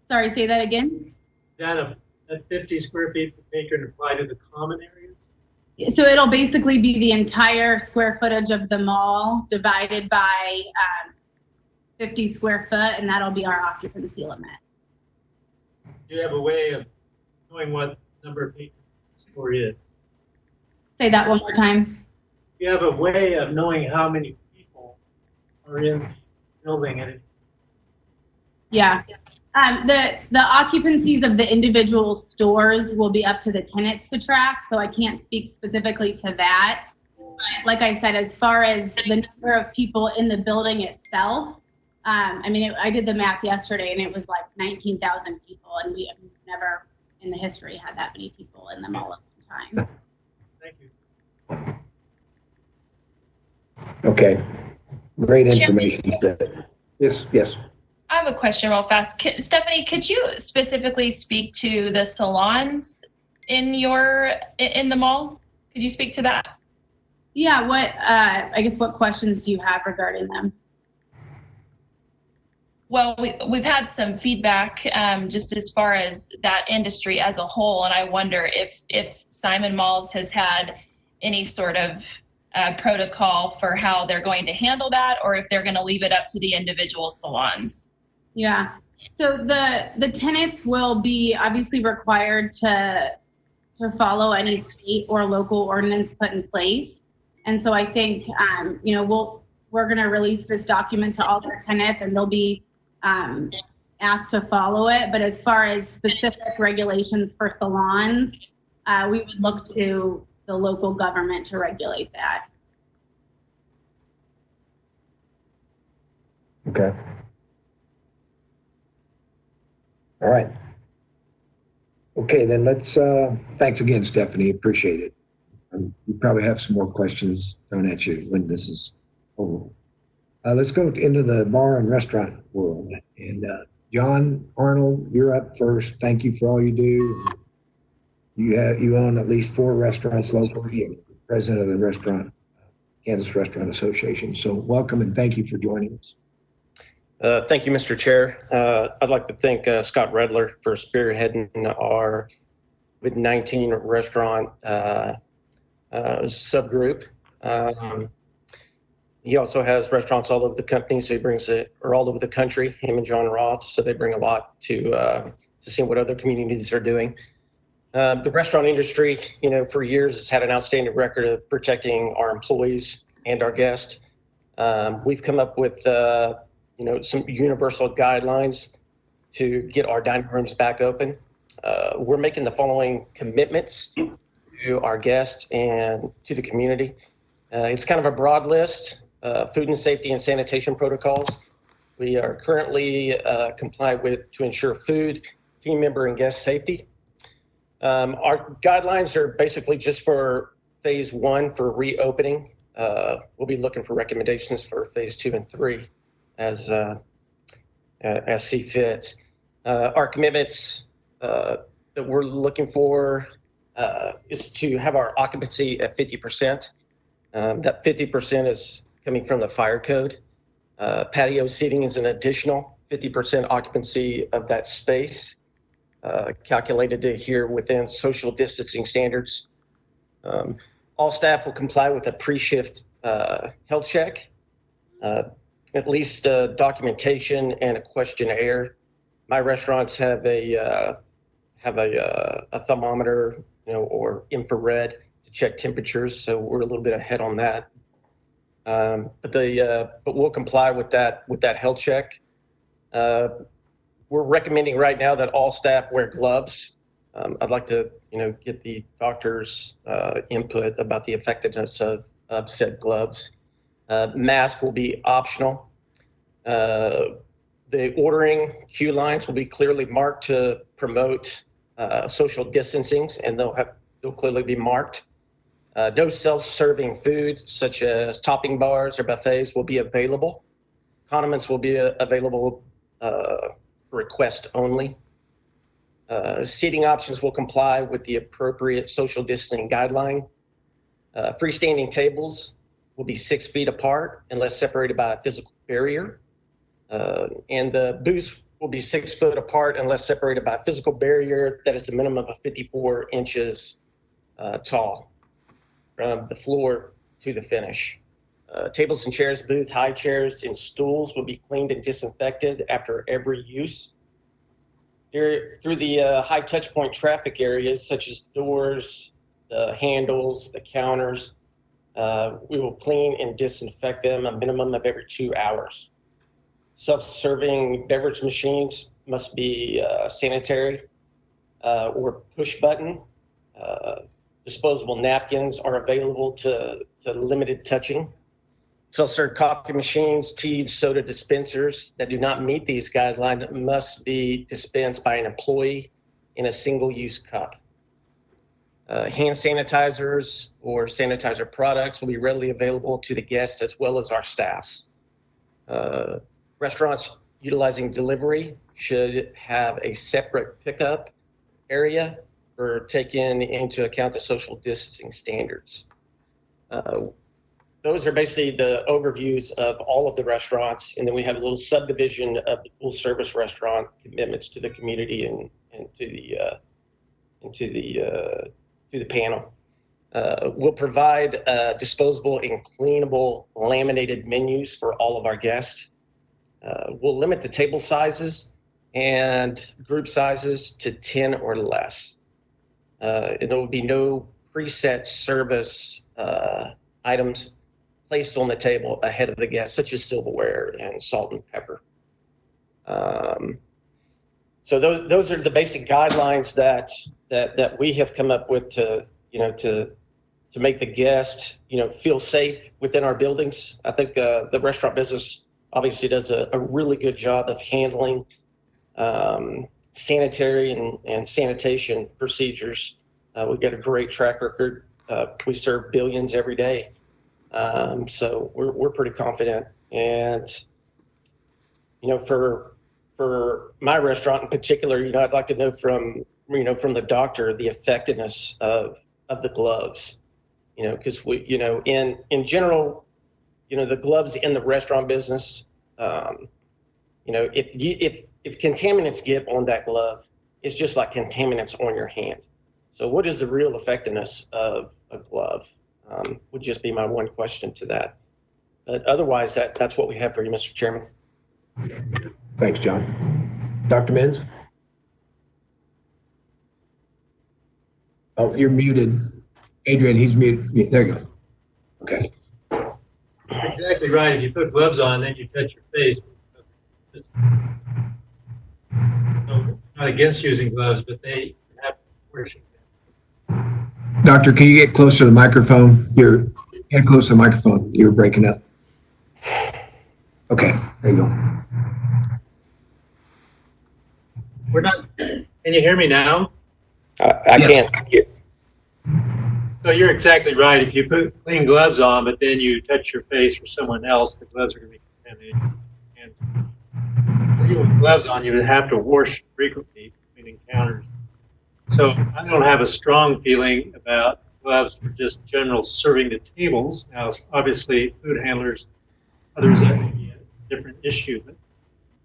Sorry, say that again? That 50 square feet per patron apply to the common areas? So it'll basically be the entire square footage of the mall divided by 50 square foot, and that'll be our occupancy limit. Do you have a way of knowing what number of patrons the store is? Say that one more time. Do you have a way of knowing how many people are in the building at it? Yeah. The occupancies of the individual stores will be up to the tenants to track, so I can't speak specifically to that. But like I said, as far as the number of people in the building itself, I did the math yesterday and it was like 19,000 people, and we have never in the history had that many people in the mall at one time. Thank you. Okay. Great information, Stephanie. Yes. I have a question real fast. Stephanie, could you specifically speak to the salons in the mall? Could you speak to that? Yeah, what questions do you have regarding them? Well, we've had some feedback just as far as that industry as a whole, and I wonder if Simon Malls has had any sort of protocol for how they're going to handle that, or if they're going to leave it up to the individual salons. Yeah. So the tenants will be obviously required to follow any state or local ordinance put in place. And so I think, we're going to release this document to all their tenants, and they'll be asked to follow it. But as far as specific regulations for salons, we would look to the local government to regulate that. Okay. All right. Okay, then let's, thanks again, Stephanie. Appreciate it. We probably have some more questions thrown at you when this is over. Let's go into the bar and restaurant world. And John Arnold, you're up first. Thank you for all you do. You own at least 4 restaurants locally. You're president of the Kansas Restaurant Association. So welcome and thank you for joining us. Thank you, Mr. Chair. I'd like to thank Scott Redler for spearheading our COVID-19 restaurant subgroup. He also has restaurants all over the company, so he brings it, or all over the country, him and John Roth, so they bring a lot to see what other communities are doing. The restaurant industry, for years has had an outstanding record of protecting our employees and our guests. We've come up with some universal guidelines to get our dining rooms back open. We're making the following commitments to our guests and to the community. It's kind of a broad list: food and safety and sanitation protocols. We are currently complied with to ensure food, team member, and guest safety. Our guidelines are basically just for phase 1 for reopening. We'll be looking for recommendations for phase 2 and 3 as see fit. Our commitments that we're looking for is to have our occupancy at 50%. That 50% is coming from the fire code. Patio seating is an additional 50% occupancy of that space, calculated to adhere within social distancing standards. All staff will comply with a pre-shift health check, at least documentation and a questionnaire. My restaurants have a thermometer, or infrared to check temperatures, so we're a little bit ahead on that. But we'll comply with that health check. We're recommending right now that all staff wear gloves. I'd like to, get the doctor's input about the effectiveness of said gloves. Mask will be optional. The ordering queue lines will be clearly marked to promote social distancing, and they'll clearly be marked. No self-serving food, such as topping bars or buffets, will be available. Condiments will be available for request only. Seating options will comply with the appropriate social distancing guideline. Freestanding tables will be 6 feet apart unless separated by a physical barrier. And the booths will be 6 foot apart unless separated by a physical barrier that is a minimum of 54 inches tall from the floor to the finish. Tables and chairs, booth high chairs and stools will be cleaned and disinfected after every use. Through the high touch point traffic areas such as doors, the handles, the counters, we will clean and disinfect them a minimum of every 2 hours. Self-serving beverage machines must be sanitary or push button. Disposable napkins are available to limited touching. Self-serve coffee machines, tea, soda dispensers that do not meet these guidelines must be dispensed by an employee in a single-use cup. Hand sanitizers or sanitizer products will be readily available to the guests as well as our staffs. Restaurants utilizing delivery should have a separate pickup area for taking into account the social distancing standards. Those are basically the overviews of all of the restaurants, and then we have a little subdivision of the full service restaurant commitments to the community and to the panel. We'll provide disposable and cleanable laminated menus for all of our guests. We'll limit the table sizes and group sizes to 10 or less. There will be no preset service items placed on the table ahead of the guests, such as silverware and salt and pepper. So those are the basic guidelines that we have come up with to make the guest, feel safe within our buildings. I think the restaurant business obviously does a really good job of handling sanitary and sanitation procedures. We've got a great track record. We serve billions every day. So we're pretty confident. And, for my restaurant in particular, I'd like to know from the doctor, the effectiveness of the gloves, because we, in general, the gloves in the restaurant business, if contaminants get on that glove, it's just like contaminants on your hand. So what is the real effectiveness of a glove? Would just be my one question to that. But otherwise, that's what we have for you, Mr. Chairman. Thanks, John. Dr. Menz? Oh, you're muted. Adrian, he's muted. There you go. Okay. Exactly right. If you put gloves on, then you touch your face. I'm not against using gloves, but they have worship. Doctor, can you get closer to the microphone? Get close to the microphone. You're breaking up. Okay, there you go. We're not. Can you hear me now? I Yes. can't. So you're exactly right. If you put clean gloves on, but then you touch your face for someone else, the gloves are going to be contaminated. And even with gloves on, you would have to wash frequently between encounters. So I don't have a strong feeling about gloves for just general serving the tables. Now, obviously, food handlers, others, that may be a different issue, but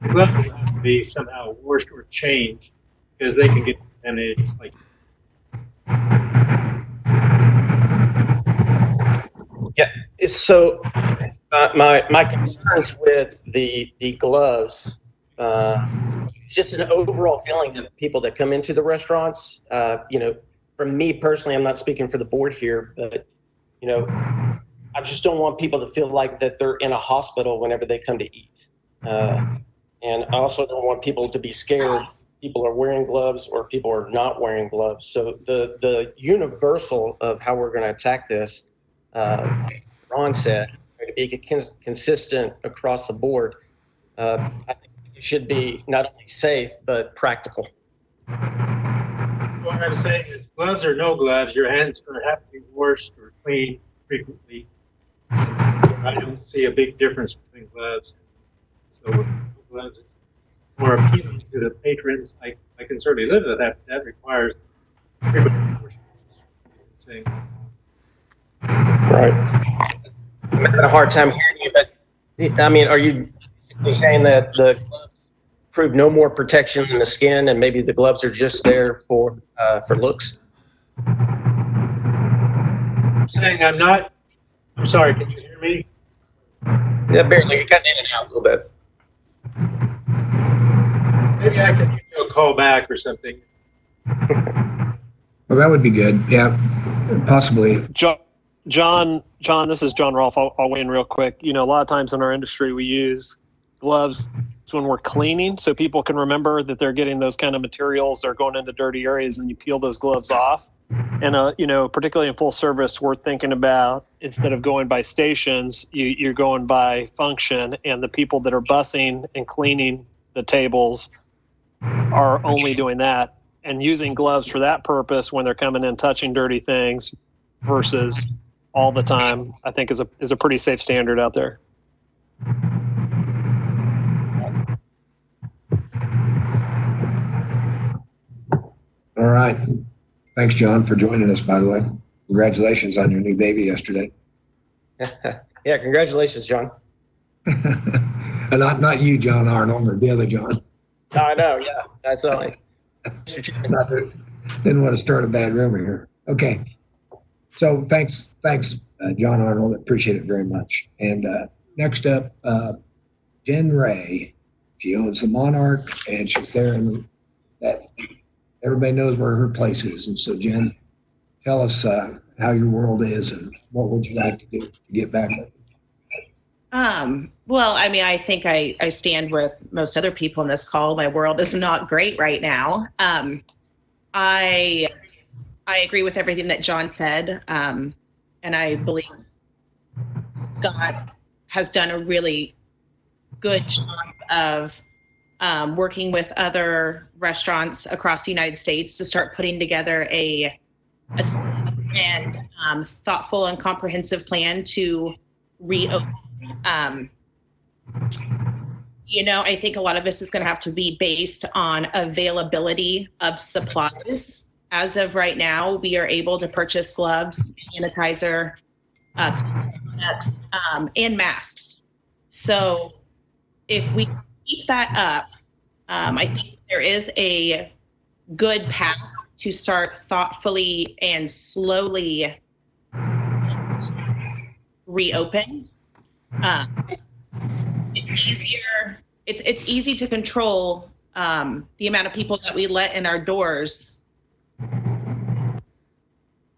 the gloves will have to be somehow washed or changed because they can get contaminated just like. Yeah. So my concerns with the gloves, it's just an overall feeling that people that come into the restaurants, from me personally, I'm not speaking for the board here, but I just don't want people to feel like that they're in a hospital whenever they come to eat. And I also don't want people to be scared. People are wearing gloves or people are not wearing gloves. So the universal of how we're going to attack this, Ron said, to be consistent across the board. I think it should be not only safe, but practical. What I'm saying is gloves or no gloves, your hands are going to have to be washed or cleaned frequently. I don't see a big difference between gloves. So gloves is more appealing to the patrons. I can certainly live with that. That requires everybody to wash hands. Right. I'm having a hard time hearing you, but I mean, are you saying that the gloves prove no more protection than the skin, and maybe the gloves are just there for looks? I'm saying I'm sorry, can you hear me? Yeah, barely. You're cutting in and out a little bit. Maybe I can give you a call back or something. Well, that would be good. Yeah, possibly. John, this is John Rolfe. I'll weigh in real quick. A lot of times in our industry, we use gloves when we're cleaning so people can remember that they're getting those kind of materials. They're going into dirty areas and you peel those gloves off. And, particularly in full service, we're thinking about, instead of going by stations, you're going by function, and the people that are bussing and cleaning the tables are only doing that and using gloves for that purpose when they're coming in touching dirty things versus all the time, I think is a pretty safe standard out there. All right. Thanks, John, for joining us, by the way. Congratulations on your new baby yesterday. Yeah, congratulations, John. Not you, John Arnold, or the other John. I know, yeah. That's all. Didn't want to start a bad rumor here. Okay. So thanks, John Arnold. Appreciate it very much. And next up, Jen Ray. She owns the Monarch, and she's there in that. Everybody knows where her place is. And so, Jen, tell us how your world is and what would you like to do to get back? Well, I mean, I think I stand with most other people in this call. My world is not great right now. I agree with everything that John said. And I believe Scott has done a really good job of working with other restaurants across the United States to start putting together a thoughtful and comprehensive plan to reopen. I think a lot of this is going to have to be based on availability of supplies. As of right now, we are able to purchase gloves, sanitizer, products, and masks. So if we keep that up, I think there is a good path to start thoughtfully and slowly reopen. It's easier. It's easy to control the amount of people that we let in our doors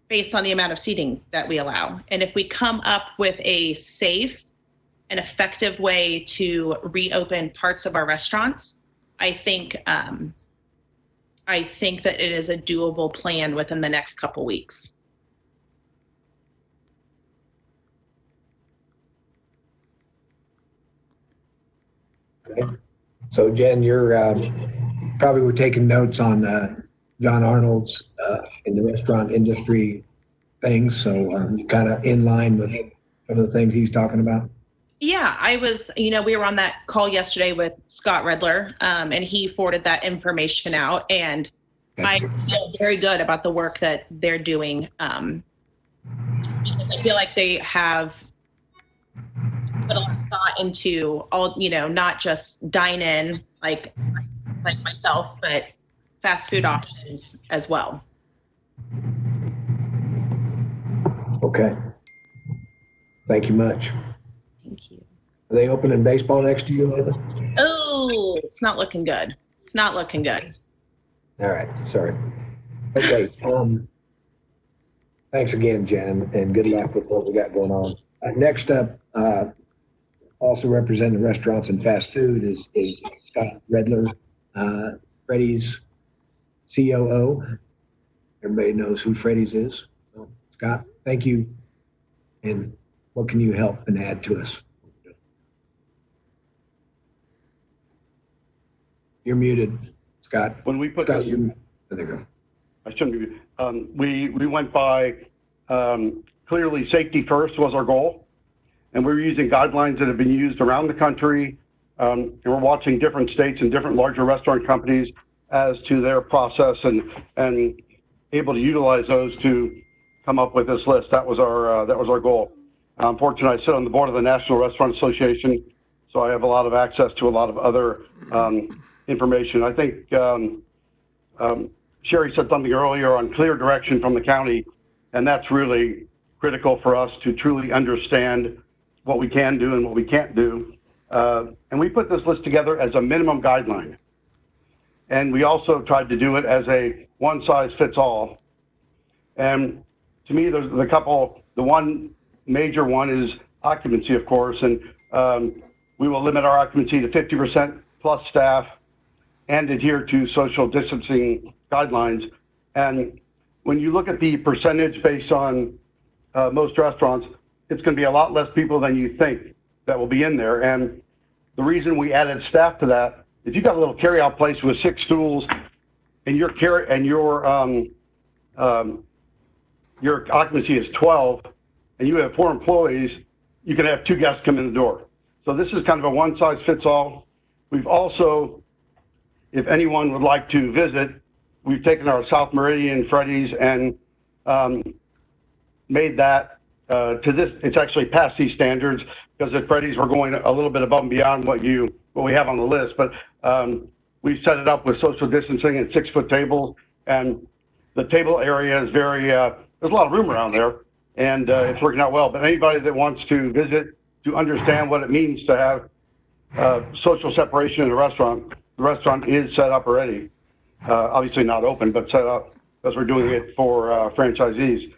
based on the amount of seating that we allow. And if we come up with a safe and effective way to reopen parts of our restaurants, I think that it is a doable plan within the next couple weeks. Okay. So Jen, you're probably were taking notes on John Arnold's in the restaurant industry things, so kind of in line with some of the things he's talking about. Yeah, I was, we were on that call yesterday with Scott Redler, and he forwarded that information out, and I feel very good about the work that they're doing, because I feel like they have put a lot of thought into all, not just dine in like myself, but fast food options as well. Okay. Thank you much. Thank you. Are they opening baseball next to you, Linda? Oh, it's not looking good. It's not looking good. All right, sorry. Okay, thanks again, Jen, and good luck with what we got going on. Next up, also representing restaurants and fast food is Scott Redler, Freddy's COO. Everybody knows who Freddy's is. So, Scott, thank you. And what can you help and add to us? You're muted, Scott. When we put Scott, there they go. I shouldn't be. We went by clearly safety first was our goal, and we're using guidelines that have been used around the country, and we're watching different states and different larger restaurant companies as to their process and able to utilize those to come up with this list. That was our goal. Unfortunately, I sit on the board of the National Restaurant Association, so I have a lot of access to a lot of other information. I think Sherry said something earlier on clear direction from the county, and that's really critical for us to truly understand what we can do and what we can't do. And we put this list together as a minimum guideline. And we also tried to do it as a one size fits all. And to me, there's the one major one is occupancy, of course, and we will limit our occupancy to 50% plus staff and adhere to social distancing guidelines. And when you look at the percentage based on most restaurants, it's going to be a lot less people than you think that will be in there. And the reason we added staff to that, if you've got a little carryout place with 6 stools and your occupancy is 12 and you have 4 employees, you can have 2 guests come in the door. So this is kind of a one size fits all. We've also, if anyone would like to visit, we've taken our South Meridian Freddy's and made that to this. It's actually past these standards because at Freddy's we're going a little bit above and beyond what we have on the list. But we set it up with social distancing and 6-foot tables, and the table area is very. There's a lot of room around there, and it's working out well. But anybody that wants to visit to understand what it means to have social separation in a restaurant, the restaurant is set up already. Obviously not open, but set up because we're doing it for franchisees.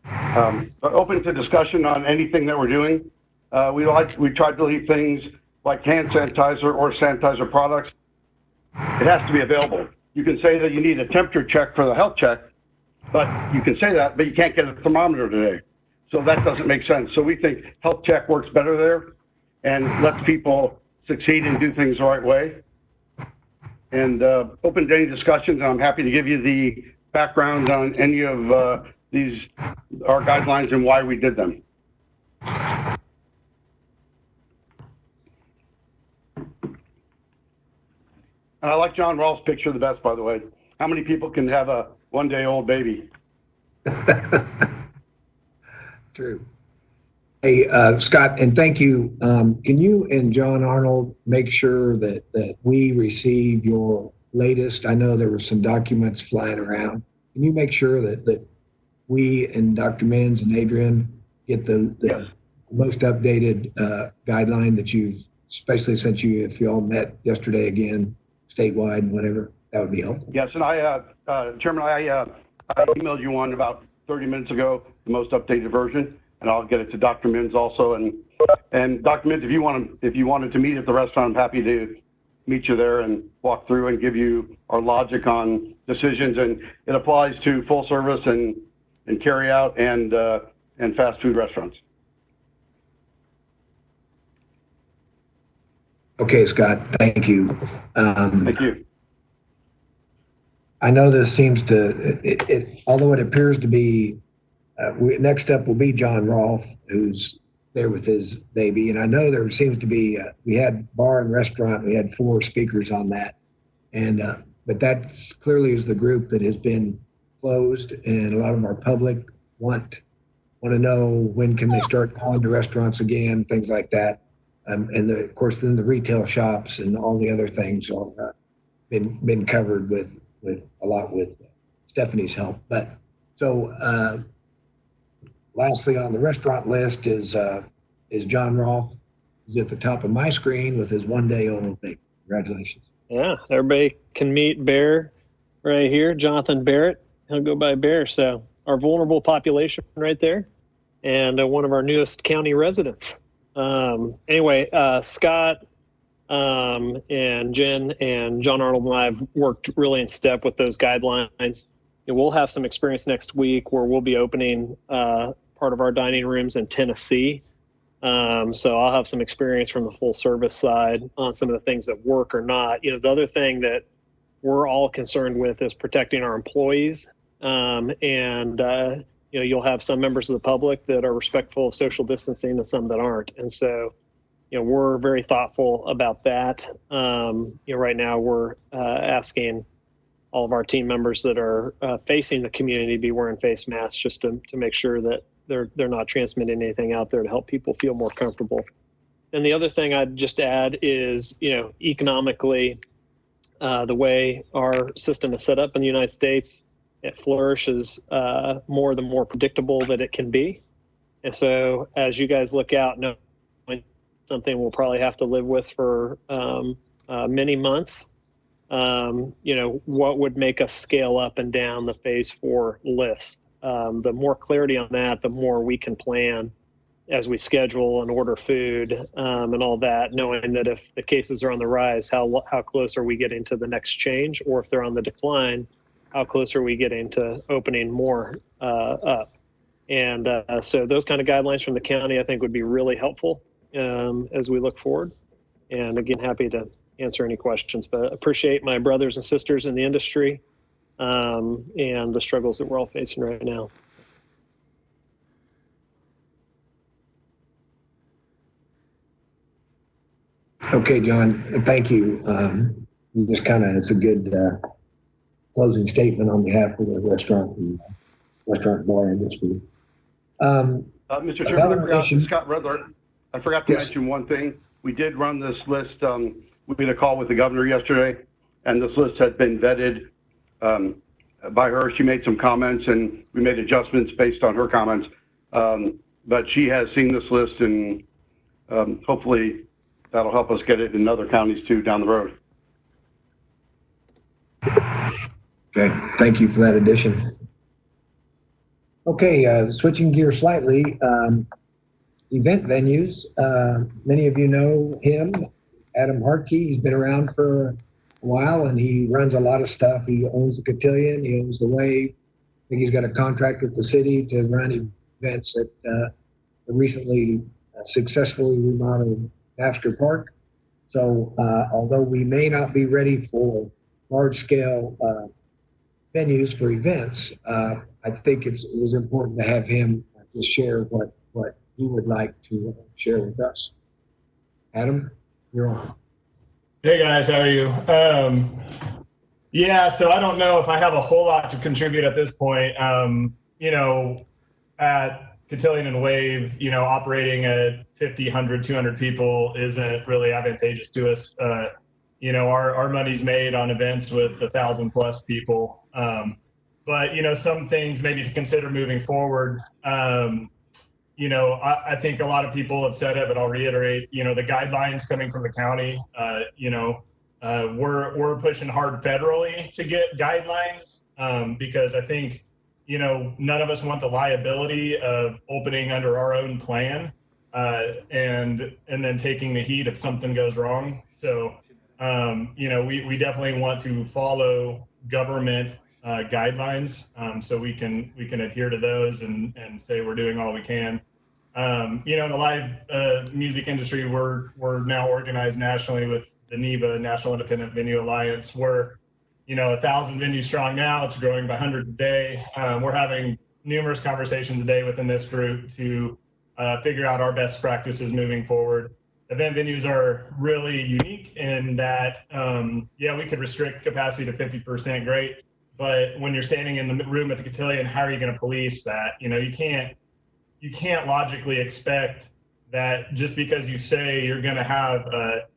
But open to discussion on anything that we're doing. We tried to leave things like hand sanitizer or sanitizer products. It has to be available. You can say that you need a temperature check for the health check, but you can say that, but you can't get a thermometer today. So that doesn't make sense. So we think health check works better there and lets people succeed and do things the right way. And open to any discussions. I'm happy to give you the background on any of our guidelines and why we did them. And I like John Rolfe's picture the best, by the way. How many people can have a one-day-old baby? True. Hey, Scott, and thank you. Can you and John Arnold make sure that we receive your latest? I know there were some documents flying around. Can you make sure that we and Dr. Mins and Adrian get the most updated guideline that you, especially since if you all met yesterday again, statewide and whatever, that would be helpful. Yes, and Chairman, I emailed you one about 30 minutes ago, the most updated version, and I'll get it to Dr. Mins also. And Dr. Mins, if you wanted to meet at the restaurant, I'm happy to meet you there and walk through and give you our logic on decisions. And it applies to full service and carry out and fast food restaurants. Okay, Scott, thank you. Thank you. I know this seems to, although it appears to be, next up will be John Rolfe, who's there with his baby. And I know there seems to be, we had bar and restaurant, we had 4 speakers on that. And, but that clearly is the group that has been closed, and a lot of our public want to know when can they start going to restaurants again, things like that. And of course, then the retail shops and all the other things are been covered with a lot with Stephanie's help. But so lastly on the restaurant list is John Rolfe. He's at the top of my screen with his 1-day-old baby. Congratulations. Yeah, everybody can meet Bear right here, Jonathan Barrett. He'll go by Bear. So our vulnerable population right there, and one of our newest county residents. Anyway, Scott and Jen and John Arnold and I have worked really in step with those guidelines. And we'll have some experience next week where we'll be opening part of our dining rooms in Tennessee. So I'll have some experience from the full service side on some of the things that work or not. The other thing that we're all concerned with is protecting our employees. You'll have some members of the public that are respectful of social distancing and some that aren't. And so, we're very thoughtful about that. Right now we're asking all of our team members that are facing the community to be wearing face masks just to make sure that they're not transmitting anything out there to help people feel more comfortable. And the other thing I'd just add is, economically, the way our system is set up in the United States, it flourishes the more predictable that it can be. And so as you guys look out, knowing something we'll probably have to live with for many months, what would make us scale up and down the phase 4 list? The more clarity on that, the more we can plan as we schedule and order food and all that, knowing that if the cases are on the rise, how close are we getting to the next change? Or if they're on the decline, how close are we getting to opening more up? And so those kind of guidelines from the county, I think, would be really helpful as we look forward. And again, happy to answer any questions, but appreciate my brothers and sisters in the industry and the struggles that we're all facing right now. Okay, John, thank you. Just kind of, it's a good closing statement on behalf of the restaurant bar industry. Mr. Chairman, Scott Ruther, I forgot to mention one thing. We did run this list. We made a call with the governor yesterday, and this list had been vetted by her. She made some comments, and we made adjustments based on her comments. But she has seen this list, and hopefully that'll help us get it in other counties too down the road. Okay, thank you for that addition. Okay, switching gears slightly, event venues. Many of you know him, Adam Hartke. He's been around for a while, and he runs a lot of stuff. He owns the Cotillion, he owns the Wave. I think he's got a contract with the city to run events at the recently successfully remodeled Baxter Park. So although we may not be ready for large-scale venues for events, I think it was important to have him just share what he would like to share with us. Adam, you're on. Hey guys, how are you? Yeah, so I don't know if I have a whole lot to contribute at this point. At Cotillion and Wave, operating at 50, 100, 200 people isn't really advantageous to us. Our money's made on events with 1,000+ people. But, some things maybe to consider moving forward. I think a lot of people have said it, but I'll reiterate, the guidelines coming from the county, we're pushing hard federally to get guidelines because I think, none of us want the liability of opening under our own plan and then taking the heat if something goes wrong. So, we definitely want to follow government guidelines so we can adhere to those and say we're doing all we can. In the live music industry, we're now organized nationally with the NIVA, National Independent Venue Alliance. We're 1,000 venues strong now. It's growing by hundreds a day. We're having numerous conversations a day within this group to figure out our best practices moving forward. Event venues are really unique in that, we could restrict capacity to 50%, great. But when you're standing in the room at the cotillion, how are you going to police that? You can't logically expect that just because you say you're going to have a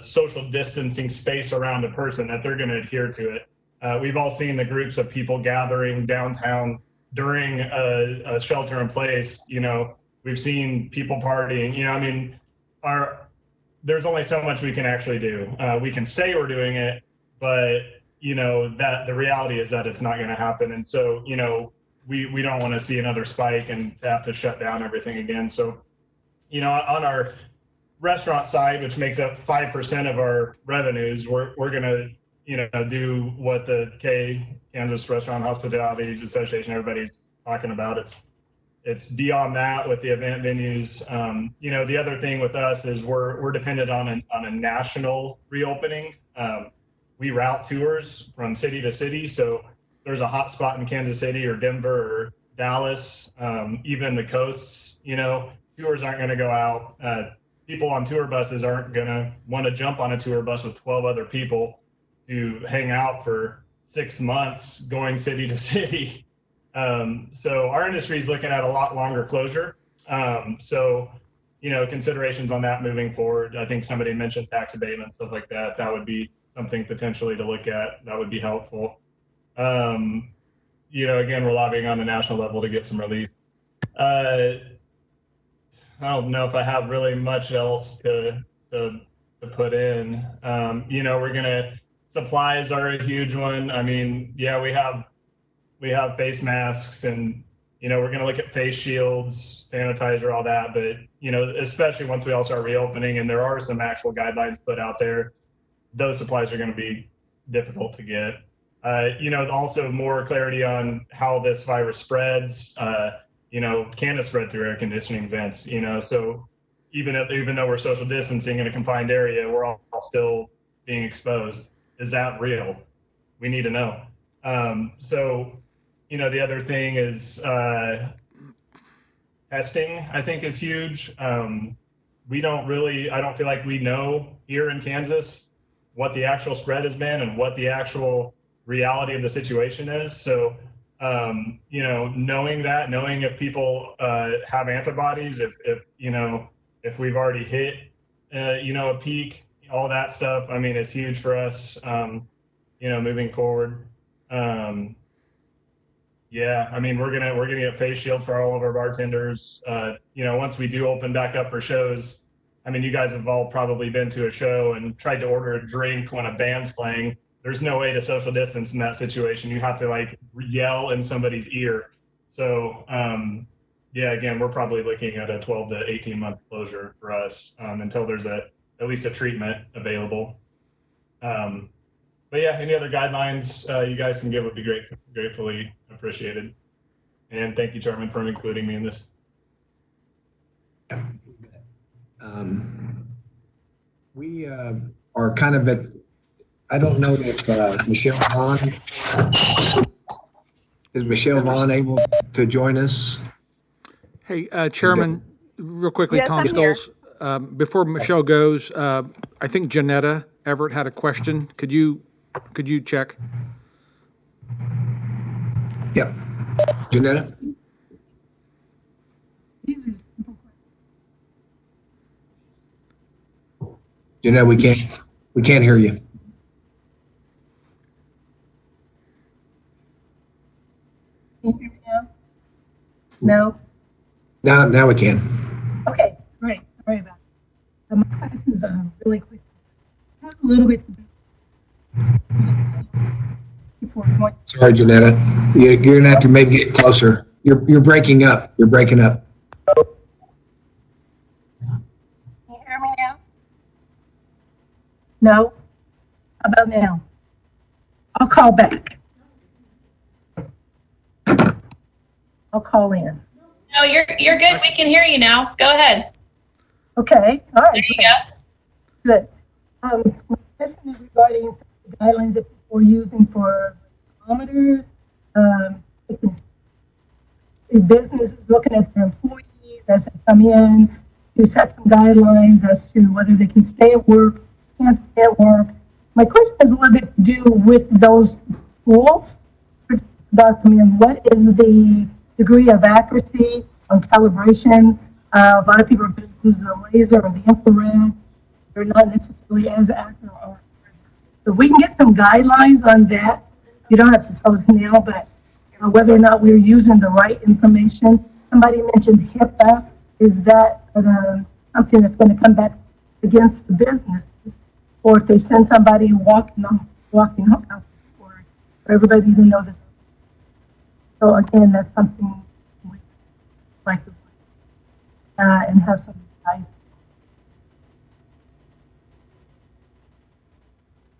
social distancing space around a person that they're going to adhere to it. We've all seen the groups of people gathering downtown during a shelter in place. We've seen people partying. There's only so much we can actually do. We can say we're doing it, but that the reality is that it's not going to happen. And so we don't want to see another spike and to have to shut down everything again. So on our restaurant side, which makes up 5% of our revenues, we're going to do what the Kansas Restaurant Hospitality Association, everybody's talking about. It's beyond that with the event venues. The other thing with us is we're dependent on a national reopening. We route tours from city to city. So there's a hot spot in Kansas City or Denver or Dallas, even the coasts, tours aren't going to go out. People on tour buses aren't going to want to jump on a tour bus with 12 other people to hang out for 6 months going city to city. So our industry is looking at a lot longer closure. Considerations on that moving forward. I think somebody mentioned tax abatement, stuff like that. That would be something potentially to look at. That would be helpful. Again, we're lobbying on the national level to get some relief. I don't know if I have really much else to put in. Supplies are a huge one. We have face masks and, we're going to look at face shields, sanitizer, all that. But, especially once we all start reopening and there are some actual guidelines put out there, those supplies are going to be difficult to get. Also more clarity on how this virus spreads. Can it spread through air conditioning vents? So even though we're social distancing in a confined area, we're all still being exposed. Is that real? We need to know. The other thing is testing, I think, is huge. I don't feel like we know here in Kansas what the actual spread has been and what the actual reality of the situation is. So, knowing if people have antibodies, if we've already hit, a peak, all that stuff, it's huge for us, moving forward. We're gonna get face shields for all of our bartenders. Once we do open back up for shows, you guys have all probably been to a show and tried to order a drink when a band's playing. There's no way to social distance in that situation. You have to yell in somebody's ear. So, again, we're probably looking at a 12 to 18 month closure for us until there's at least a treatment available. Any other guidelines you guys can give would be gratefully appreciated. And thank you, Chairman, for including me in this. We are kind of at, I don't know if Michelle Vaughn, is Michelle Vaughn able to join us? Hey, Chairman, real quickly, Yes, Tom I'm here. Stolz. Before Michelle goes, I think Janetta Everett had a question. Could you check? Yep. Janetta? Janetta, we can't hear you. Can you hear me now? No? Now we can. Okay, great. Sorry about that. My question is really quick. Talk a little bit Sorry, Janetta. You're going to have to maybe get closer. You're breaking up. You're breaking up. Can you hear me now? No? How about now? I'll call back. I'll call in. No, you're good. We can hear you now. Go ahead. Okay, all right. There you go. Good. My question is regarding the guidelines that people we're using for kilometers. The business is looking at their employees as they come in to set some guidelines as to whether they can stay at work, can't stay at work. My question has a little bit to do with those goals. Dr. Mann, what is the degree of accuracy on calibration? A lot of people are going to use the laser or the infrared. They're not necessarily as accurate. So if we can get some guidelines on that, you don't have to tell us now, but whether or not we're using the right information. Somebody mentioned HIPAA. Is that something that's going to come back against the businesses? Or if they send somebody walking out for everybody to know that. So again, that's something we like to and have some guidance.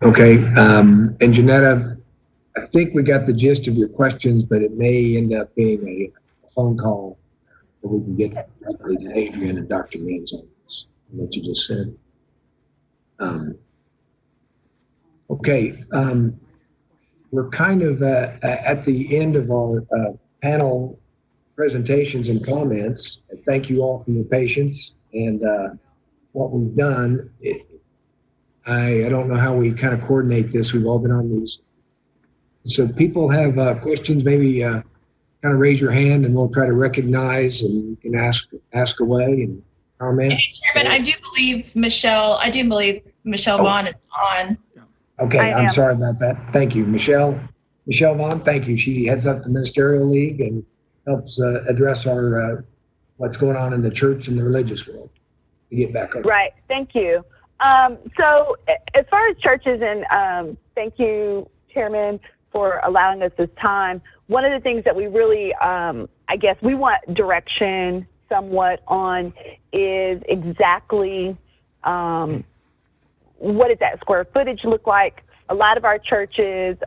Okay, and Janetta, I think we got the gist of your questions, but it may end up being a phone call that we can get directly to Adrian and Dr. Means on this, what you just said. Okay, we're kind of at the end of our panel presentations and comments. Thank you all for your patience and what we've done. I don't know how we kind of coordinate this. We've all been on these. So people have questions, maybe kind of raise your hand and we'll try to recognize and you can ask away and comment. Hey, Chairman, I do believe Michelle Vaughn is on. Okay, I'm sorry about that. Thank you, Michelle Vaughn, thank you. She heads up the Ministerial League and helps address our what's going on in the church and the religious world. To get back over. Right, thank you. So as far as churches, and thank you, Chairman, for allowing us this time. One of the things that we really, I guess we want direction somewhat on is exactly what does that square footage look like? A lot of our churches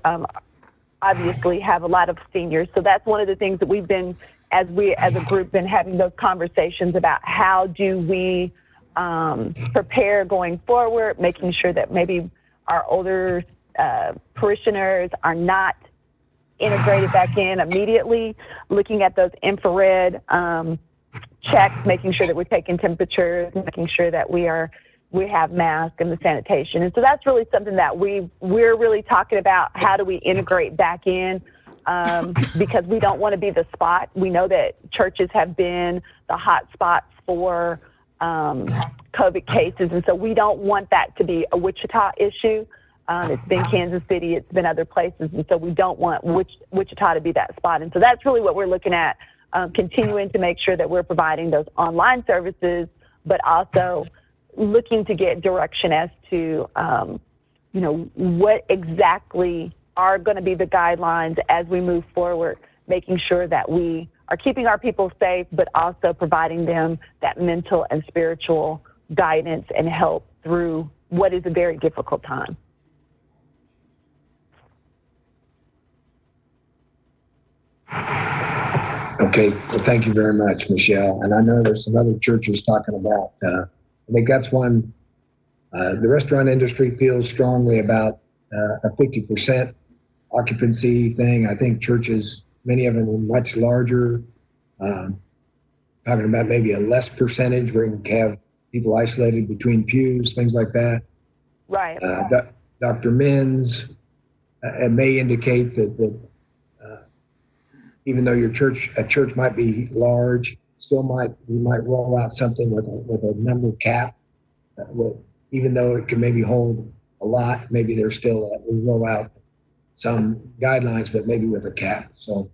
obviously have a lot of seniors. So that's one of the things that we've been, as a group, been having those conversations about how do we prepare going forward, making sure that maybe our older parishioners are not integrated back in immediately, looking at those infrared checks, making sure that we're taking temperatures, making sure that we have masks and the sanitation. And so that's really something that we're really talking about. How do we integrate back in? Because we don't want to be the spot. We know that churches have been the hot spots for COVID cases. And so we don't want that to be a Wichita issue. It's been Kansas City, it's been other places. And so we don't want Wichita to be that spot. And so that's really what we're looking at, continuing to make sure that we're providing those online services, but also looking to get direction as to, what exactly are going to be the guidelines as we move forward, making sure that we are keeping our people safe, but also providing them that mental and spiritual guidance and help through what is a very difficult time. Okay, well, thank you very much, Michelle. And I know there's some other churches talking about, I think that's one, the restaurant industry feels strongly about a 50% occupancy thing. I think churches, many of them are much larger, talking about maybe a less percentage where you can have people isolated between pews, things like that. Right. Dr. Menz, it may indicate that even though a church might be large, you might roll out something with a number cap. Even though it can maybe hold a lot, maybe there's still we roll out some guidelines, but maybe with a cap. So.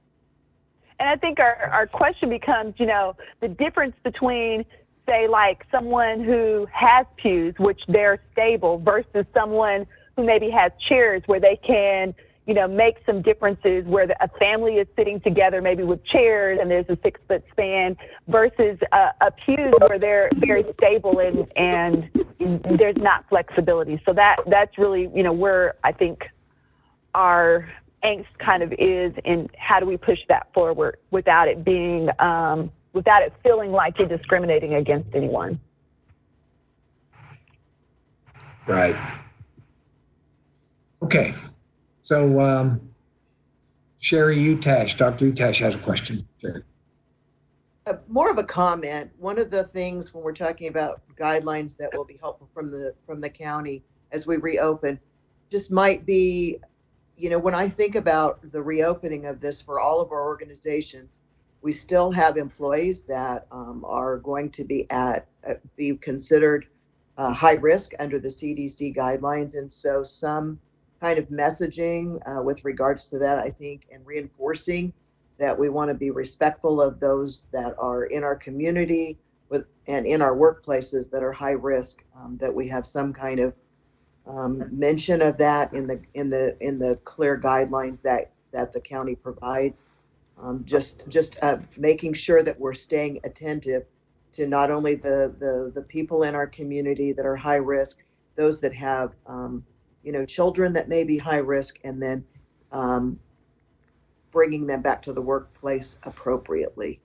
And I think our question becomes, the difference between, say, like someone who has pews, which they're stable, versus someone who maybe has chairs where they can, make some differences where a family is sitting together, maybe with chairs and there's a 6-foot span, versus a pew where they're very stable and there's not flexibility. So that's really, where I think our angst kind of is in how do we push that forward without it being, without it feeling like you're discriminating against anyone. Right. Okay. So Sherry Utash, Dr. Utash has a question. Sherry. More of a comment. One of the things when we're talking about guidelines that will be helpful from the county as we reopen, just might be, when I think about the reopening of this for all of our organizations, we still have employees that are going to be considered high risk under the CDC guidelines, and so some kind of messaging with regards to that, I think, and reinforcing that we want to be respectful of those that are in our community and in our workplaces that are high risk, that we have some kind of mention of that in the clear guidelines that the county provides. Just making sure that we're staying attentive to not only the people in our community that are high risk, those that have children that may be high risk, and then bringing them back to the workplace appropriately.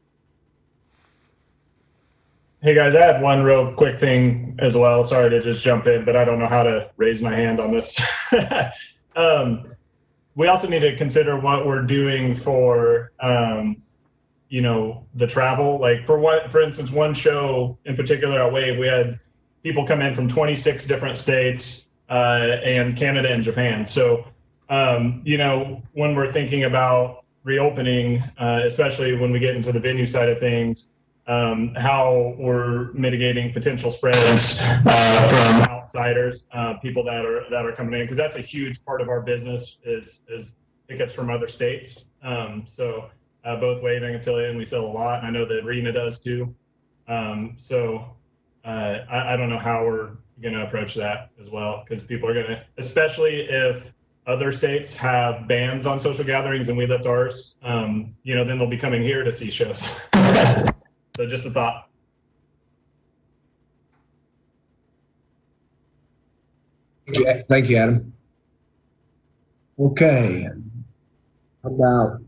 Hey guys, I have one real quick thing as well. Sorry to just jump in, but I don't know how to raise my hand on this. We also need to consider what we're doing for, the travel. Like for instance, one show in particular at Wave, we had people come in from 26 different states and Canada and Japan. So, when we're thinking about reopening, especially when we get into the venue side of things, how we're mitigating potential spreads from outsiders, people that are coming in, because that's a huge part of our business is tickets from other states. So both Wave and Antillian, we sell a lot, and I know the arena does too. I don't know how we're going to approach that as well, because people are going to, especially if other states have bans on social gatherings and we lift ours, then they'll be coming here to see shows. So just a thought. Thank you, Adam. Okay. How about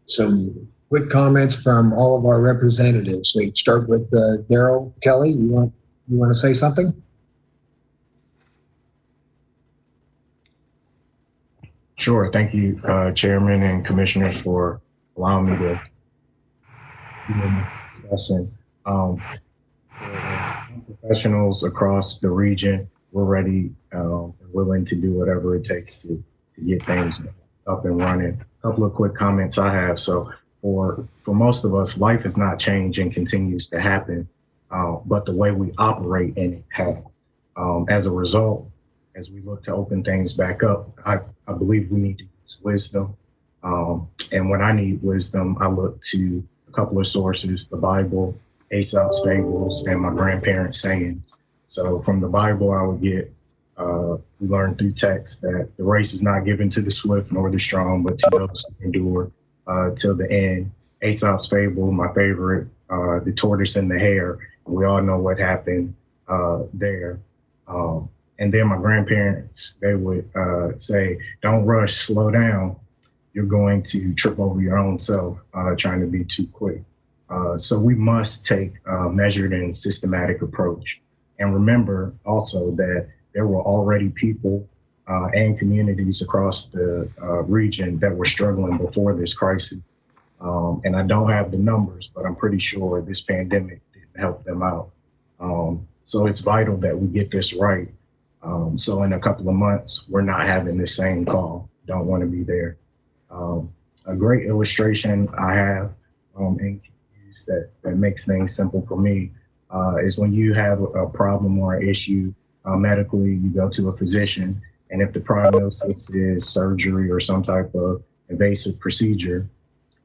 some quick comments from all of our representatives? We start with Daryl Kelly. You want to say something? Sure. Thank you, Chairman and Commissioners, for allowing me to be in this discussion. For professionals across the region, we're ready and willing to do whatever it takes to get things up and running. A couple of quick comments I have. So for most of us, life has not changed and continues to happen, but the way we operate in it has. As a result, as we look to open things back up, I believe we need to use wisdom. And when I need wisdom, I look to a couple of sources: the Bible, Aesop's fables, and my grandparents' sayings. So from the Bible, I would get, we learn through text that the race is not given to the swift nor the strong, but to those who endure till the end. Aesop's fable, my favorite, the tortoise and the hare. We all know what happened there. And then my grandparents, they would say, don't rush, slow down. You're going to trip over your own self trying to be too quick. So we must take a measured and systematic approach. And remember also that there were already people and communities across the region that were struggling before this crisis. And I don't have the numbers, but I'm pretty sure this pandemic didn't help them out. So it's vital that we get this right. So in a couple of months, we're not having this same call. Don't want to be there. A great illustration I have and can use that makes things simple for me is when you have a problem or an issue medically, you go to a physician, and if the prognosis is surgery or some type of invasive procedure,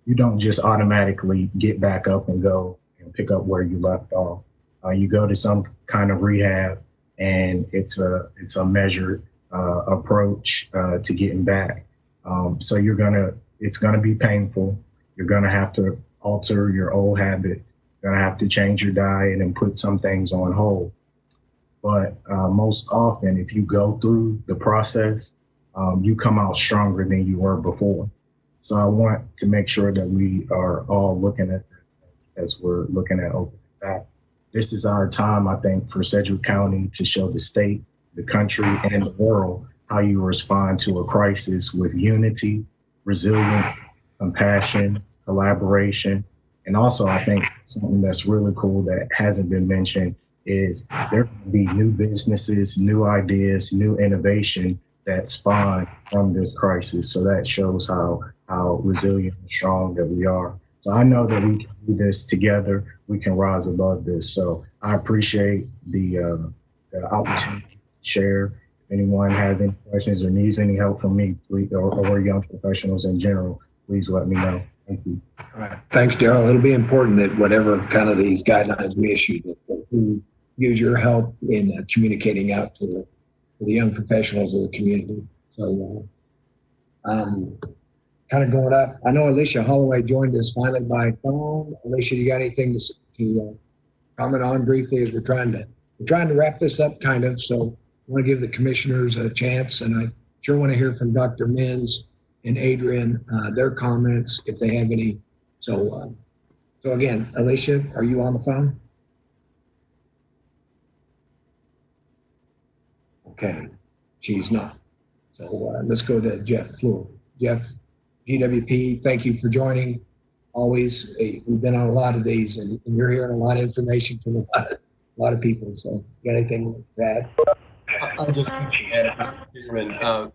you don't just automatically get back up and go and pick up where you left off. You go to some kind of rehab, and it's a measured approach to getting back. So it's gonna be painful. You're gonna have to alter your old habits. You're gonna have to change your diet and put some things on hold. But most often, if you go through the process, you come out stronger than you were before. So I want to make sure that we are all looking at this as we're looking at opening back. This is our time, I think, for Sedgwick County to show the state, the country, and the world how you respond to a crisis with unity, resilience, compassion, collaboration. And also, I think something that's really cool that hasn't been mentioned is there can be new businesses, new ideas, new innovation that spawn from this crisis. So that shows how resilient and strong that we are. So I know that we can do this together. We can rise above this. So I appreciate the opportunity to share. If anyone has any questions or needs any help from me, please, or young professionals in general, please let me know. Thank you. All right. Thanks, Daryl. It'll be important that whatever kind of these guidelines we issue, that we use your help in communicating out to the young professionals of the community. So, kind of going up. I know Alicia Holloway joined us finally by phone. Alicia, you got anything to comment on briefly as we're trying to wrap this up, kind of. So, I want to give the commissioners a chance, and I sure want to hear from Dr. Mins and Adrian, their comments if they have any. So again, Alicia, are you on the phone? Okay, she's not. So let's go to Jeff Fleur. Jeff, GWP, thank you for joining. Always, we've been on a lot of these, and you're hearing a lot of information from a lot of people. So, you got anything to add? I'll just add, Mr. Chairman,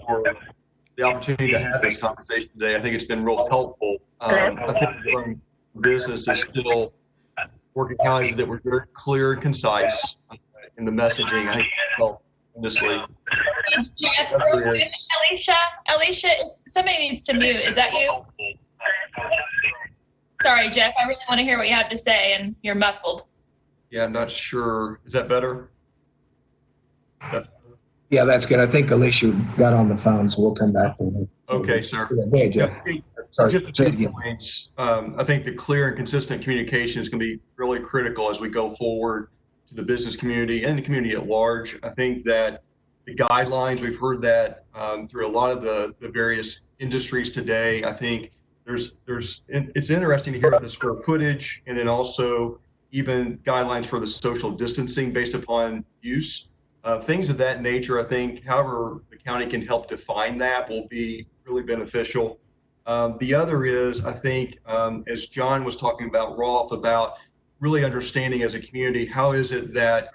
for the opportunity to have this conversation today. I think it's been real helpful. I think from business is still working counties that were very clear and concise in the messaging. I think it helped tremendously. Jeff, real quick, Alicia, somebody needs to mute. Is that you? Sorry, Jeff. I really want to hear what you have to say, and you're muffled. Yeah, I'm not sure. Is that better? Yeah, that's good. I think Alicia got on the phone, so we'll come back to her. Okay, sir. Yeah, Jeff. Sorry, just a few points. I think the clear and consistent communication is going to be really critical as we go forward to the business community and the community at large. I think that the guidelines, we've heard that through a lot of the various industries today. I think it's interesting to hear about the square footage and then also even guidelines for the social distancing based upon use. Things of that nature, I think, however the county can help define that will be really beneficial. The other is, I think, as John was talking about, Rolf, about really understanding as a community, how is it that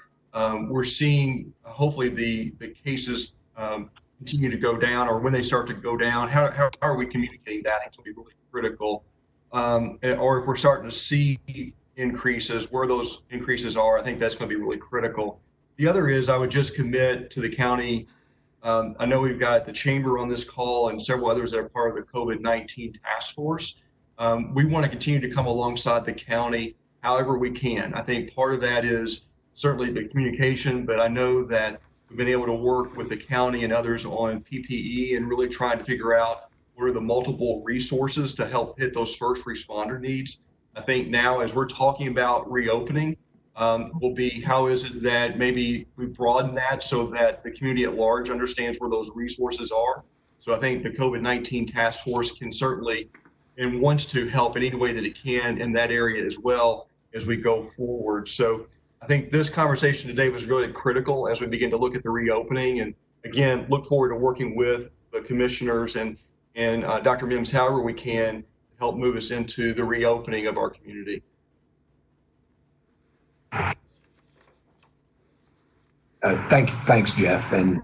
we're seeing, hopefully, the cases continue to go down, or when they start to go down, how are we communicating that? It's going to be really critical. Or if we're starting to see increases, where those increases are, I think that's going to be really critical. The other is I would just commit to the county. I know we've got the chamber on this call and several others that are part of the COVID-19 task force. We want to continue to come alongside the county however we can. I think part of that is certainly the communication, but I know that we've been able to work with the county and others on PPE and really trying to figure out what are the multiple resources to help hit those first responder needs. I think now as we're talking about reopening, will be how is it that maybe we broaden that so that the community at large understands where those resources are. So I think the COVID-19 task force can certainly and wants to help in any way that it can in that area as well as we go forward. So I think this conversation today was really critical as we begin to look at the reopening, and again, look forward to working with the commissioners and Dr. Mims however we can help move us into the reopening of our community. Thanks, Jeff. And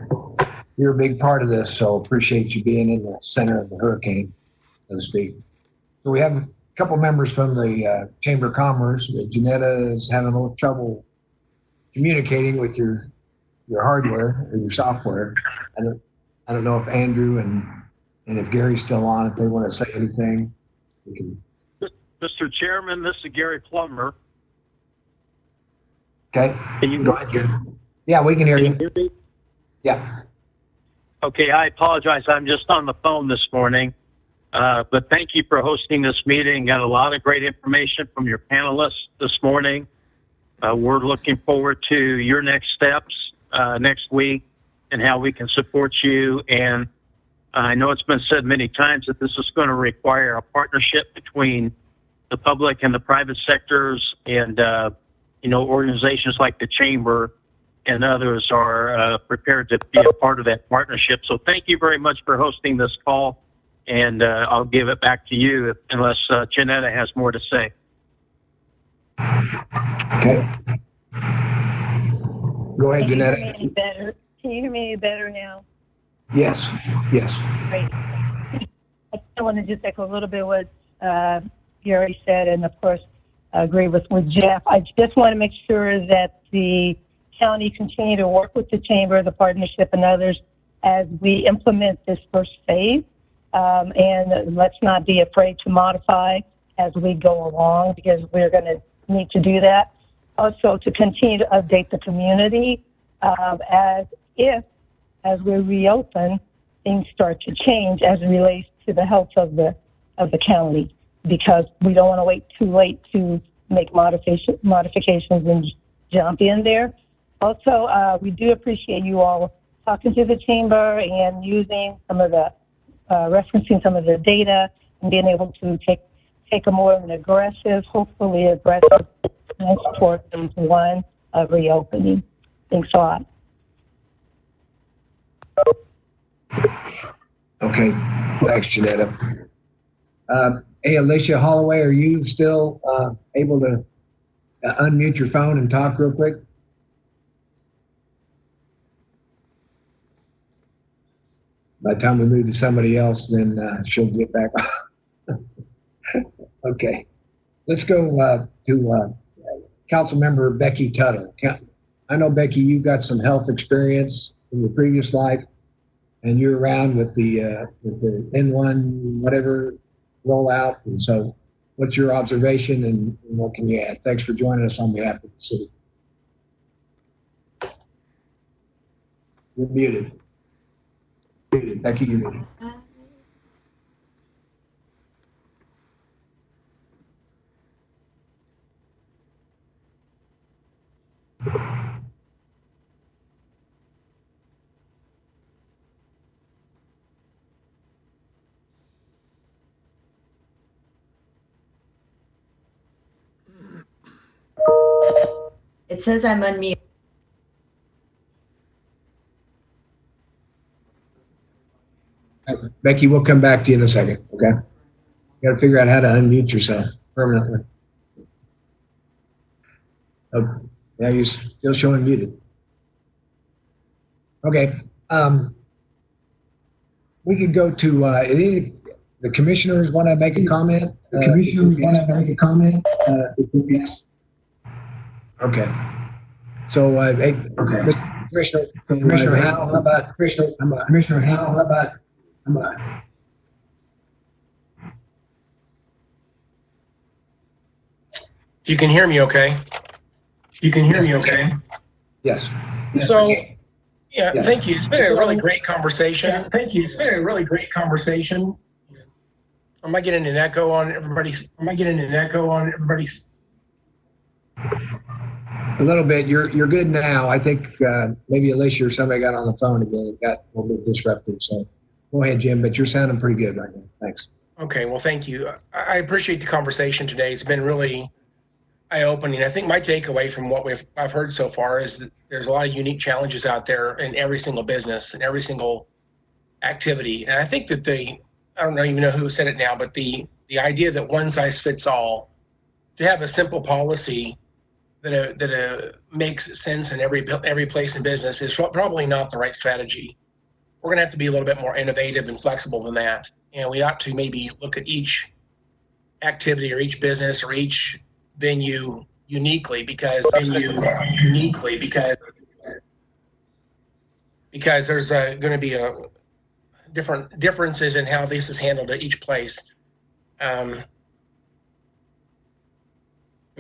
you're a big part of this, so appreciate you being in the center of the hurricane, so to speak. So we have a couple members from the Chamber of Commerce. Janetta is having a little trouble communicating with your hardware or your software. I don't know if Andrew and if Gary's still on, if they want to say anything. We can. Mr. Chairman, this is Gary Plummer. Okay. Can you go ahead, Gary? Yeah, we can hear you. Hear me? Yeah. Okay, I apologize. I'm just on the phone this morning. But thank you for hosting this meeting. Got a lot of great information from your panelists this morning. We're looking forward to your next steps next week and how we can support you. And I know it's been said many times that this is going to require a partnership between the public and the private sectors and, organizations like the Chamber and others are prepared to be a part of that partnership. So thank you very much for hosting this call, and I'll give it back to you unless Janetta has more to say. Okay. Go ahead, Janetta. Can you hear me any better now? Yes. Yes. Great. I want to just echo a little bit what Gary said, and of course, agree with Jeff. I just want to make sure that the county continue to work with the chamber, the partnership, and others as we implement this first phase. And let's not be afraid to modify as we go along, because we're going to need to do that. Also, to continue to update the community as we reopen, things start to change as it relates to the health of the county, because we don't want to wait too late to make modifications and jump in there. Also, we do appreciate you all talking to the chamber and using some of the referencing some of the data and being able to take a more hopefully aggressive stance towards phase one of reopening. Thanks a lot. Okay. Thanks, Janetta. Hey, Alicia Holloway, are you still able to unmute your phone and talk real quick? By the time we move to somebody else, then she'll get back on. Okay. Let's go to Councilmember Becky Tuttle. I know, Becky, you've got some health experience in your previous life, and you're around with the N1 whatever rollout. And so what's your observation and what can you add? Thanks for joining us on behalf of the city. You're muted. Becky, you're muted. It says I'm unmuted. Becky, we'll come back to you in a second, okay? You got to figure out how to unmute yourself permanently. Oh, yeah, you're still showing muted. Okay. We could go to any the commissioners want to make a comment. The commissioners want to make a comment. Okay. So, hey, okay. Commissioner Howell, how about Commissioner Howell? How about? You can hear me okay? You can hear me okay? Yes. So, yeah, thank you. It's been a really great conversation. Thank you. It's been a really great conversation. Am I getting an echo on everybody's? A little bit. You're good now. I think maybe Alicia or somebody got on the phone again. It got a little bit disrupted. So go ahead, Jim, but you're sounding pretty good right now. Thanks. Okay, well, thank you. I appreciate the conversation today. It's been really eye-opening. I think my takeaway from what I've heard so far is that there's a lot of unique challenges out there in every single business and every single activity. And I think that I don't even know who said it now, but the idea that one size fits all, to have a simple policy that makes sense in every place in business is probably not the right strategy. We're going to have to be a little bit more innovative and flexible than that. And we ought to maybe look at each activity or each business or each venue uniquely because there's going to be different differences in how this is handled at each place. When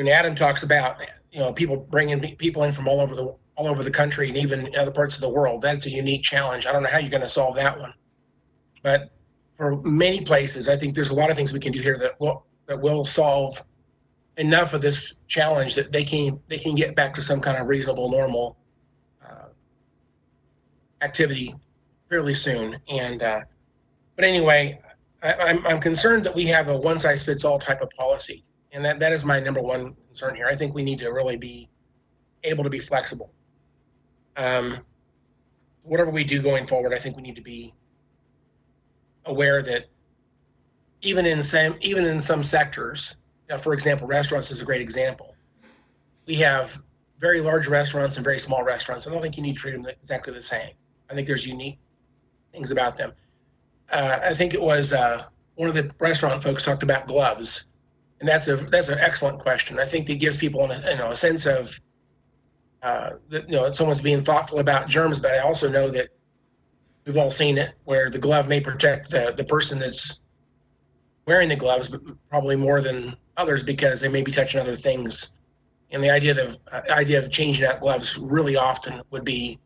Adam talks about people bringing people in from all over the country and even other parts of the world, that's a unique challenge. I don't know how you're going to solve that one, but for many places, I think there's a lot of things we can do here that will solve enough of this challenge that they can get back to some kind of reasonable, normal activity fairly soon. And but anyway, I'm concerned that we have a one-size-fits-all type of policy, and that is my number one concern here. I think we need to really be able to be flexible. whatever we do going forward, I think we need to be aware that even in some sectors, for example, restaurants is a great example. We have very large restaurants and very small restaurants. I don't think you need to treat them exactly the same. I think there's unique things about them. I think it was one of the restaurant folks talked about gloves, and that's an excellent question. I think it gives people a sense of that someone's being thoughtful about germs, but I also know that we've all seen it where the glove may protect the person that's wearing the gloves, but probably more than others because they may be touching other things. And the idea of changing out gloves really often would be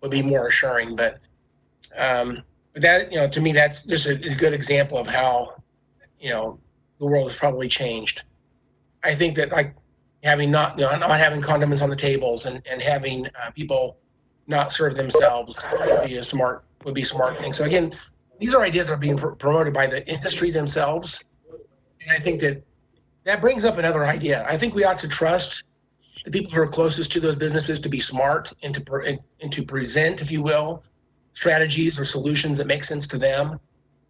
more assuring. But that to me that's just a good example of how the world has probably changed. I think that like having not having condiments on the tables and having people not serve themselves would be a smart thing. So again, these are ideas that are being promoted by the industry themselves, and I think that brings up another idea. I think we ought to trust the people who are closest to those businesses to be smart and to present, if you will, strategies or solutions that make sense to them.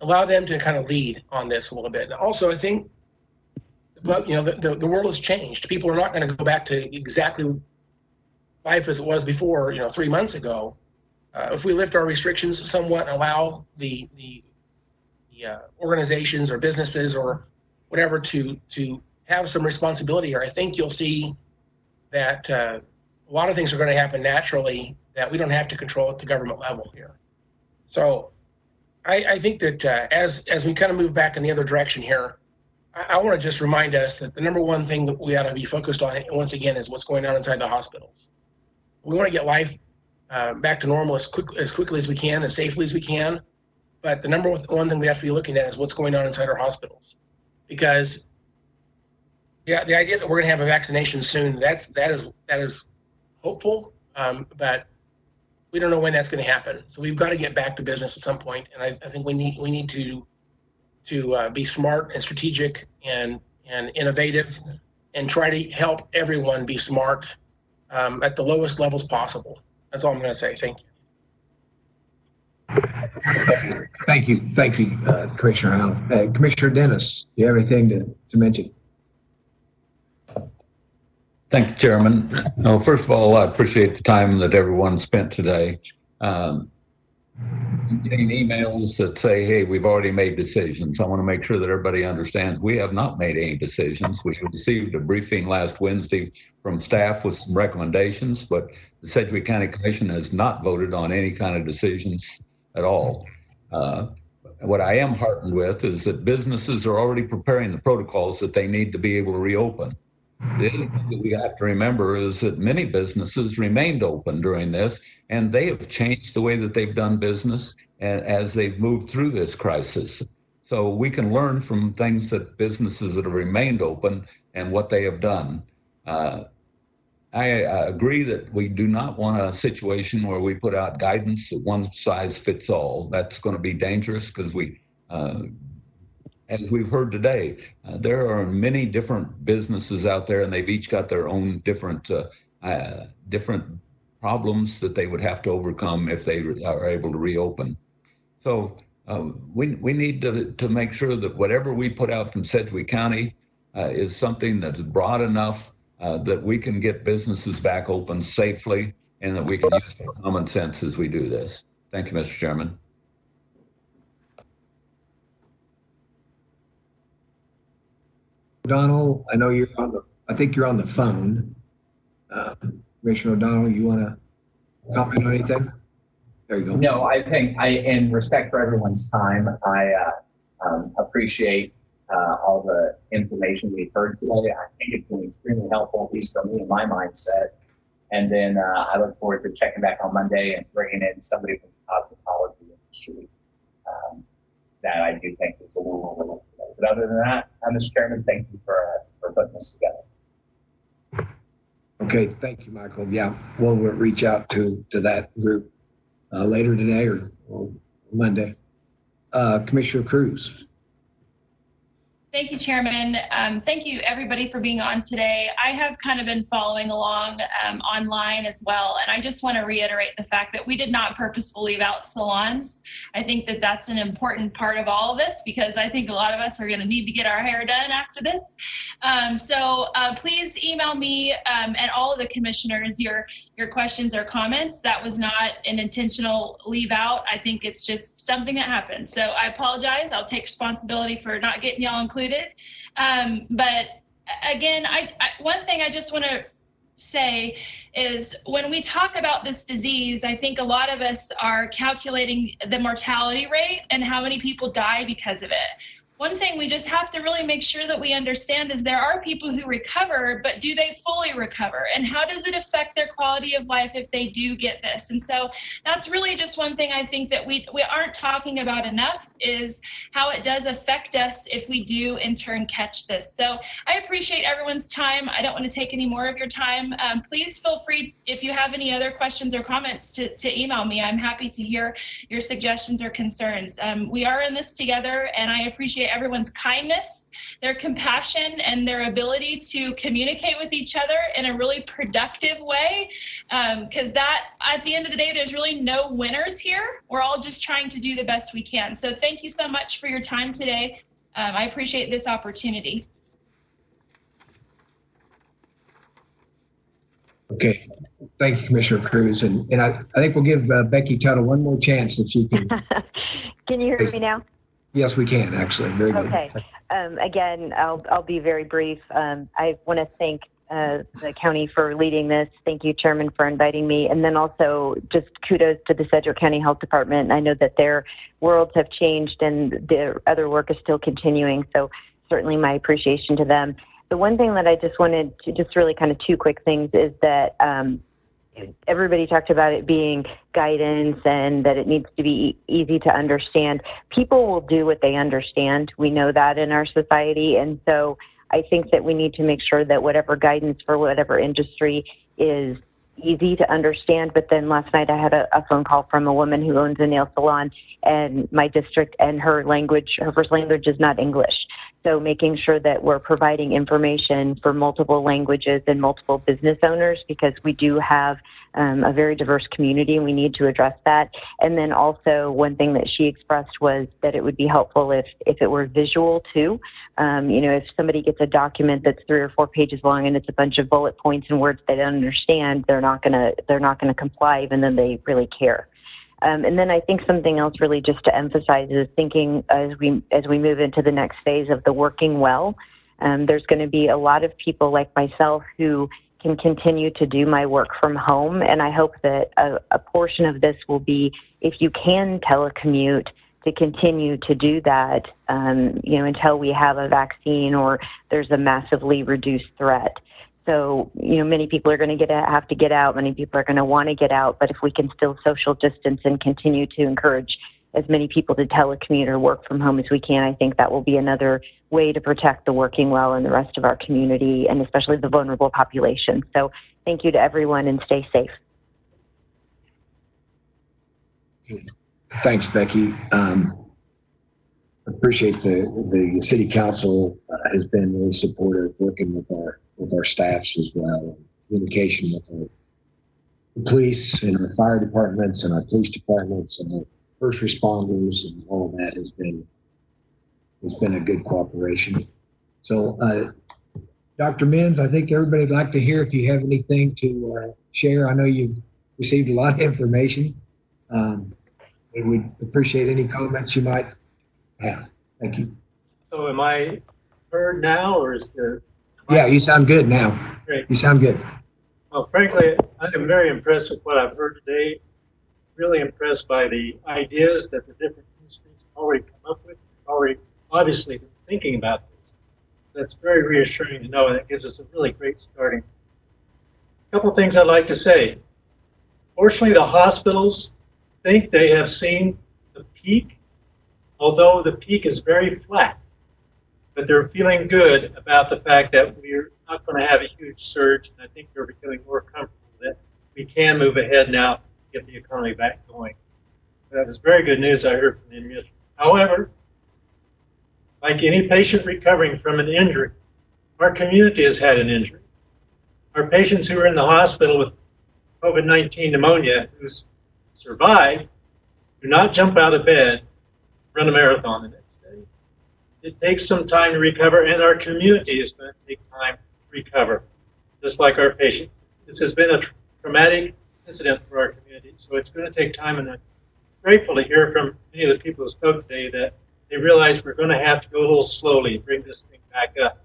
Allow them to kind of lead on this a little bit. And also, I think, the world has changed. People are not going to go back to exactly life as it was before, 3 months ago. If we lift our restrictions somewhat and allow the organizations or businesses or whatever to have some responsibility here, I think you'll see that a lot of things are going to happen naturally that we don't have to control at the government level here. So I think that as we kind of move back in the other direction here, I want to just remind us that the number one thing that we ought to be focused on, once again, is what's going on inside the hospitals. We want to get life back to normal as quickly as we can, as safely as we can. But the number one thing we have to be looking at is what's going on inside our hospitals. Because the idea that we're going to have a vaccination soon, that is hopeful, but we don't know when that's going to happen. So we've got to get back to business at some point, and I think we need to be smart and strategic and innovative, and try to help everyone be smart at the lowest levels possible. That's all I'm going to say. Thank you. Thank you, Commissioner Howell. Commissioner Dennis, do you have anything to mention? Thank you, Chairman. No, first of all, I appreciate the time that everyone spent today. Getting emails that say, hey, we've already made decisions. I want to make sure that everybody understands we have not made any decisions. We received a briefing last Wednesday from staff with some recommendations, but the Sedgwick County Commission has not voted on any kind of decisions at all. What I am heartened with is that businesses are already preparing the protocols that they need to be able to reopen. The other thing that we have to remember is that many businesses remained open during this, and they have changed the way that they've done business as they've moved through this crisis. So we can learn from things that businesses that have remained open and what they have done. I agree that we do not want a situation where we put out guidance that one size fits all. That's going to be dangerous because as we've heard today, there are many different businesses out there, and they've each got their own different problems that they would have to overcome if they are able to reopen. So we need to make sure that whatever we put out from Sedgwick County is something that is broad enough that we can get businesses back open safely, and that we can use some common sense as we do this. Thank you, Mr. Chairman. O'Donnell, I know I think you're on the phone. Commissioner O'Donnell, you want to comment on anything? There you go. No, I think in respect for everyone's time, I appreciate all the information we've heard today. I think it's been extremely helpful, at least for me and my mindset. And then I look forward to checking back on Monday and bringing in somebody from the hospitality industry that I do think is a little overlooked. But other than that, Mr. Chairman, thank you for putting this together. Okay, thank you, Michael. Yeah, we'll reach out to that group later today or Monday. Commissioner Cruz. Thank you, Chairman. Thank you, everybody, for being on today. I have kind of been following along online as well, and I just want to reiterate the fact that we did not purposefully leave out salons. I think that that's an important part of all of this because I think a lot of us are going to need to get our hair done after this. So please email me and all of the commissioners your questions or comments. That was not an intentional leave out. I think it's just something that happened. So I apologize. I'll take responsibility for not getting y'all included. But again, one thing I just want to say is when we talk about this disease, I think a lot of us are calculating the mortality rate and how many people die because of it. One thing we just have to really make sure that we understand is there are people who recover, but do they fully recover? And how does it affect their quality of life if they do get this? And so that's really just one thing I think that we aren't talking about enough is how it does affect us if we do in turn catch this. So I appreciate everyone's time. I don't want to take any more of your time. Please feel free if you have any other questions or comments to email me. I'm happy to hear your suggestions or concerns. We are in this together, and I appreciate everyone's kindness, their compassion, and their ability to communicate with each other in a really productive way. Because that, at the end of the day, there's really no winners here. We're all just trying to do the best we can. So thank you so much for your time today. I appreciate this opportunity. Okay. Thank you, Commissioner Cruz. And I think we'll give Becky Tuttle one more chance if she can. Can you hear me now? Yes, we can, actually. Very good. Okay. Again, I'll be very brief. I want to thank the county for leading this. Thank you, Chairman, for inviting me. And then also just kudos to the Sedgwick County Health Department. I know that their worlds have changed and their other work is still continuing. So certainly my appreciation to them. The one thing that I just wanted to just really kind of two quick things is that everybody talked about it being guidance and that it needs to be easy to understand. People will do what they understand. We know that in our society. And so I think that we need to make sure that whatever guidance for whatever industry is easy to understand. But then last night I had a phone call from a woman who owns a nail salon and my district, and her first language is not English. So making sure that we're providing information for multiple languages and multiple business owners, because we do have a very diverse community and we need to address that. And then also one thing that she expressed was that it would be helpful if it were visual too. If somebody gets a document that's 3 or 4 pages long and it's a bunch of bullet points and words they don't understand, they're not gonna comply even though they really care. And then I think something else really just to emphasize is thinking as we move into the next phase of the working well, there's going to be a lot of people like myself who can continue to do my work from home. And I hope that a portion of this will be, if you can telecommute, to continue to do that, until we have a vaccine or there's a massively reduced threat. So, many people are going to have to get out. Many people are going to want to get out. But if we can still social distance and continue to encourage as many people to telecommute or work from home as we can, I think that will be another way to protect the working well and the rest of our community, and especially the vulnerable population. So thank you to everyone and stay safe. Thanks, Becky. Appreciate the city council has been really supportive, working with our staffs as well, communication with the police and our fire departments and our police departments and the first responders, and all of that has been a good cooperation. So, Dr. Menz, I think everybody would like to hear if you have anything to share. I know you've received a lot of information. We would appreciate any comments you might have. Thank you. So am I heard now, or is there? Yeah, you sound good now. Great. You sound good. Well, frankly, I am very impressed with what I've heard today. Really impressed by the ideas that the different industries have already come up with, already obviously been thinking about this. That's very reassuring to know, and it gives us a really great starting. A couple of things I'd like to say. Fortunately, the hospitals think they have seen the peak, although the peak is very flat. But they're feeling good about the fact that we're not going to have a huge surge, and I think they're becoming more comfortable that we can move ahead now to get the economy back going. That was very good news I heard from the administration. However, Like any patient recovering from an injury, our community has had an injury. Our patients who are in the hospital with COVID-19 pneumonia who's survived do not jump out of bed, run a marathon the next day. It takes some time to recover, and our community is going to take time to recover, just like our patients. This has been a traumatic incident for our community, so it's going to take time, and I'm grateful to hear from many of the people who spoke today that they realize we're going to have to go a little slowly and bring this thing back up.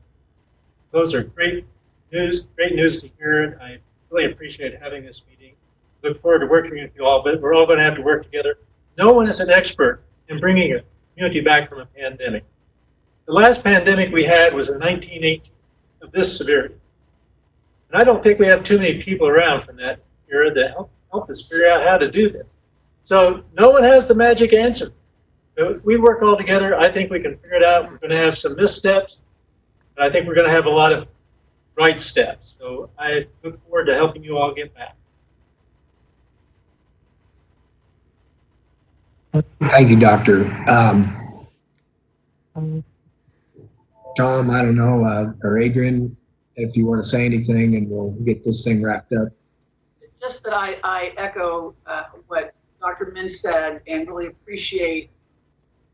Those are great news to hear, and I really appreciate having this meeting. Look forward to working with you all, but we're all going to have to work together. No one is an expert in bringing a community back from a pandemic. The last pandemic we had was in 1918 of this severity. And I don't think we have too many people around from that era that help us figure out how to do this. So no one has the magic answer. But if we work all together, I think we can figure it out. We're going to have some missteps, but I think we're going to have a lot of right steps. So I look forward to helping you all get back. Thank you, Doctor. Tom, I don't know, or Adrian, if you want to say anything, and we'll get this thing wrapped up. Just that I echo what Dr. Min said and really appreciate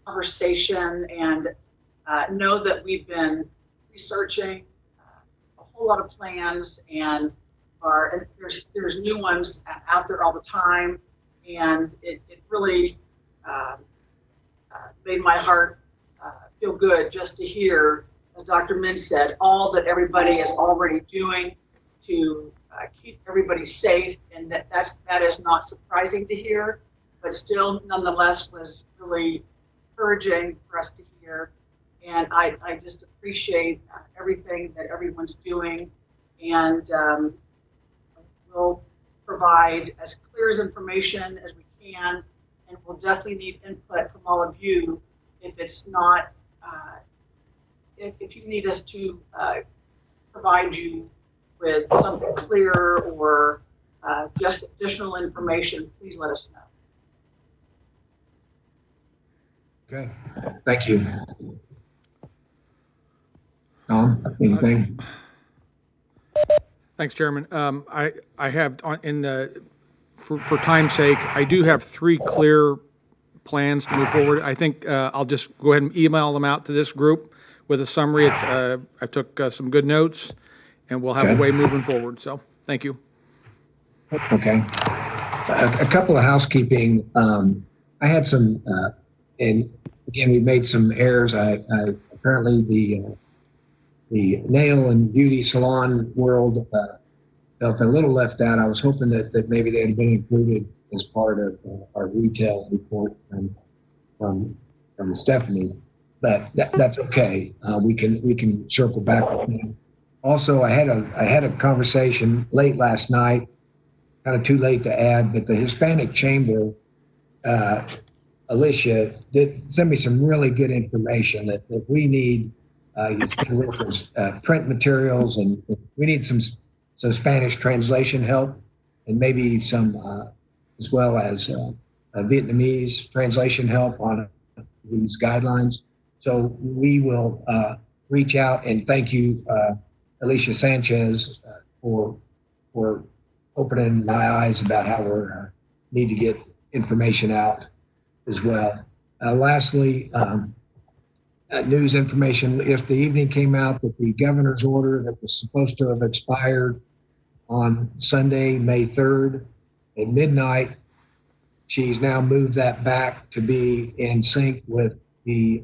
conversation and know that we've been researching a whole lot of plans and there's new ones out there all the time, and it really made my heart feel good just to hear, as Dr. Min said, all that everybody is already doing to keep everybody safe, and that is not surprising to hear, but still nonetheless was really encouraging for us to hear. And I just appreciate everything that everyone's doing, and we'll provide as clear as information as we can, and we'll definitely need input from all of you if it's not, if you need us to provide you with something clear or just additional information, please let us know. Okay, thank you. Tom, anything? Thanks, Chairman. I have for time's sake, I do have 3 clear plans to move forward. I think I'll just go ahead and email them out to this group with a summary. I took some good notes, and we'll have a way moving forward. So thank you. Okay. A couple of housekeeping. I had some, and again, we made some errors. I apparently the nail and beauty salon world felt a little left out. I was hoping that maybe they had been included as part of our retail report from Stephanie, but that's okay. We can circle back with them. Also, I had a conversation late last night, kind of too late to add, but the Hispanic Chamber, Alicia did send me some really good information that we need. It's been referenced print materials, and we need some Spanish translation help, and maybe some as well as Vietnamese translation help on these guidelines. So we will reach out, and thank you, Alicia Sanchez, for opening my eyes about how we need to get information out as well. Lastly, news information. Yesterday evening came out that the governor's order that was supposed to have expired on Sunday, May 3rd at midnight, she's now moved that back to be in sync with the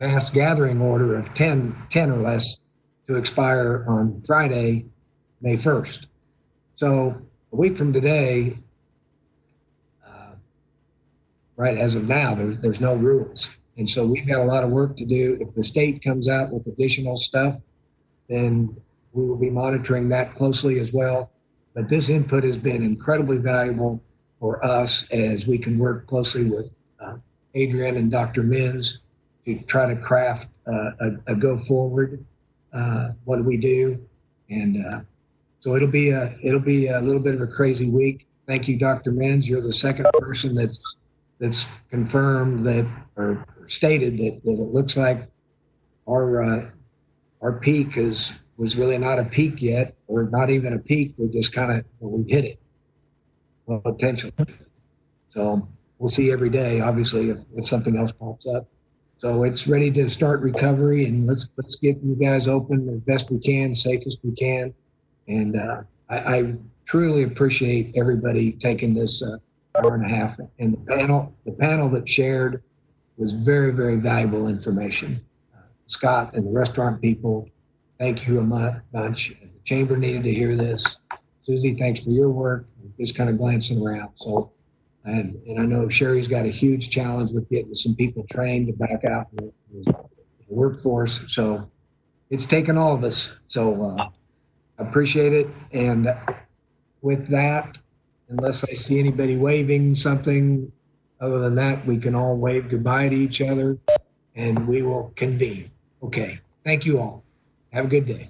mass gathering order of 10 or less to expire on Friday, May 1st. So a week from today, right as of now, there's no rules. And so we've got a lot of work to do. If the state comes out with additional stuff, then we will be monitoring that closely as well. But this input has been incredibly valuable for us as we can work closely with Adrian and Dr. Mins to try to craft a go forward. What do we do? And so it'll be a little bit of a crazy week. Thank you, Dr. Mins. You're the second person that's confirmed that or stated that it looks like our peak was really not a peak yet, or not even a peak. We just we hit it. Well, potential. So we'll see every day, obviously, if something else pops up. So it's ready to start recovery, and let's get you guys open as best we can, safest we can. And I truly appreciate everybody taking this hour and a half. And the panel that shared was very, very valuable information. Scott and the restaurant people, thank you a bunch. The chamber needed to hear this. Susie, thanks for your work. Just kind of glancing around. So. And I know Sherry's got a huge challenge with getting some people trained to back out in the workforce. So it's taken all of us. So I appreciate it. And with that, unless I see anybody waving something, other than that, we can all wave goodbye to each other and we will convene. Okay. Thank you all. Have a good day.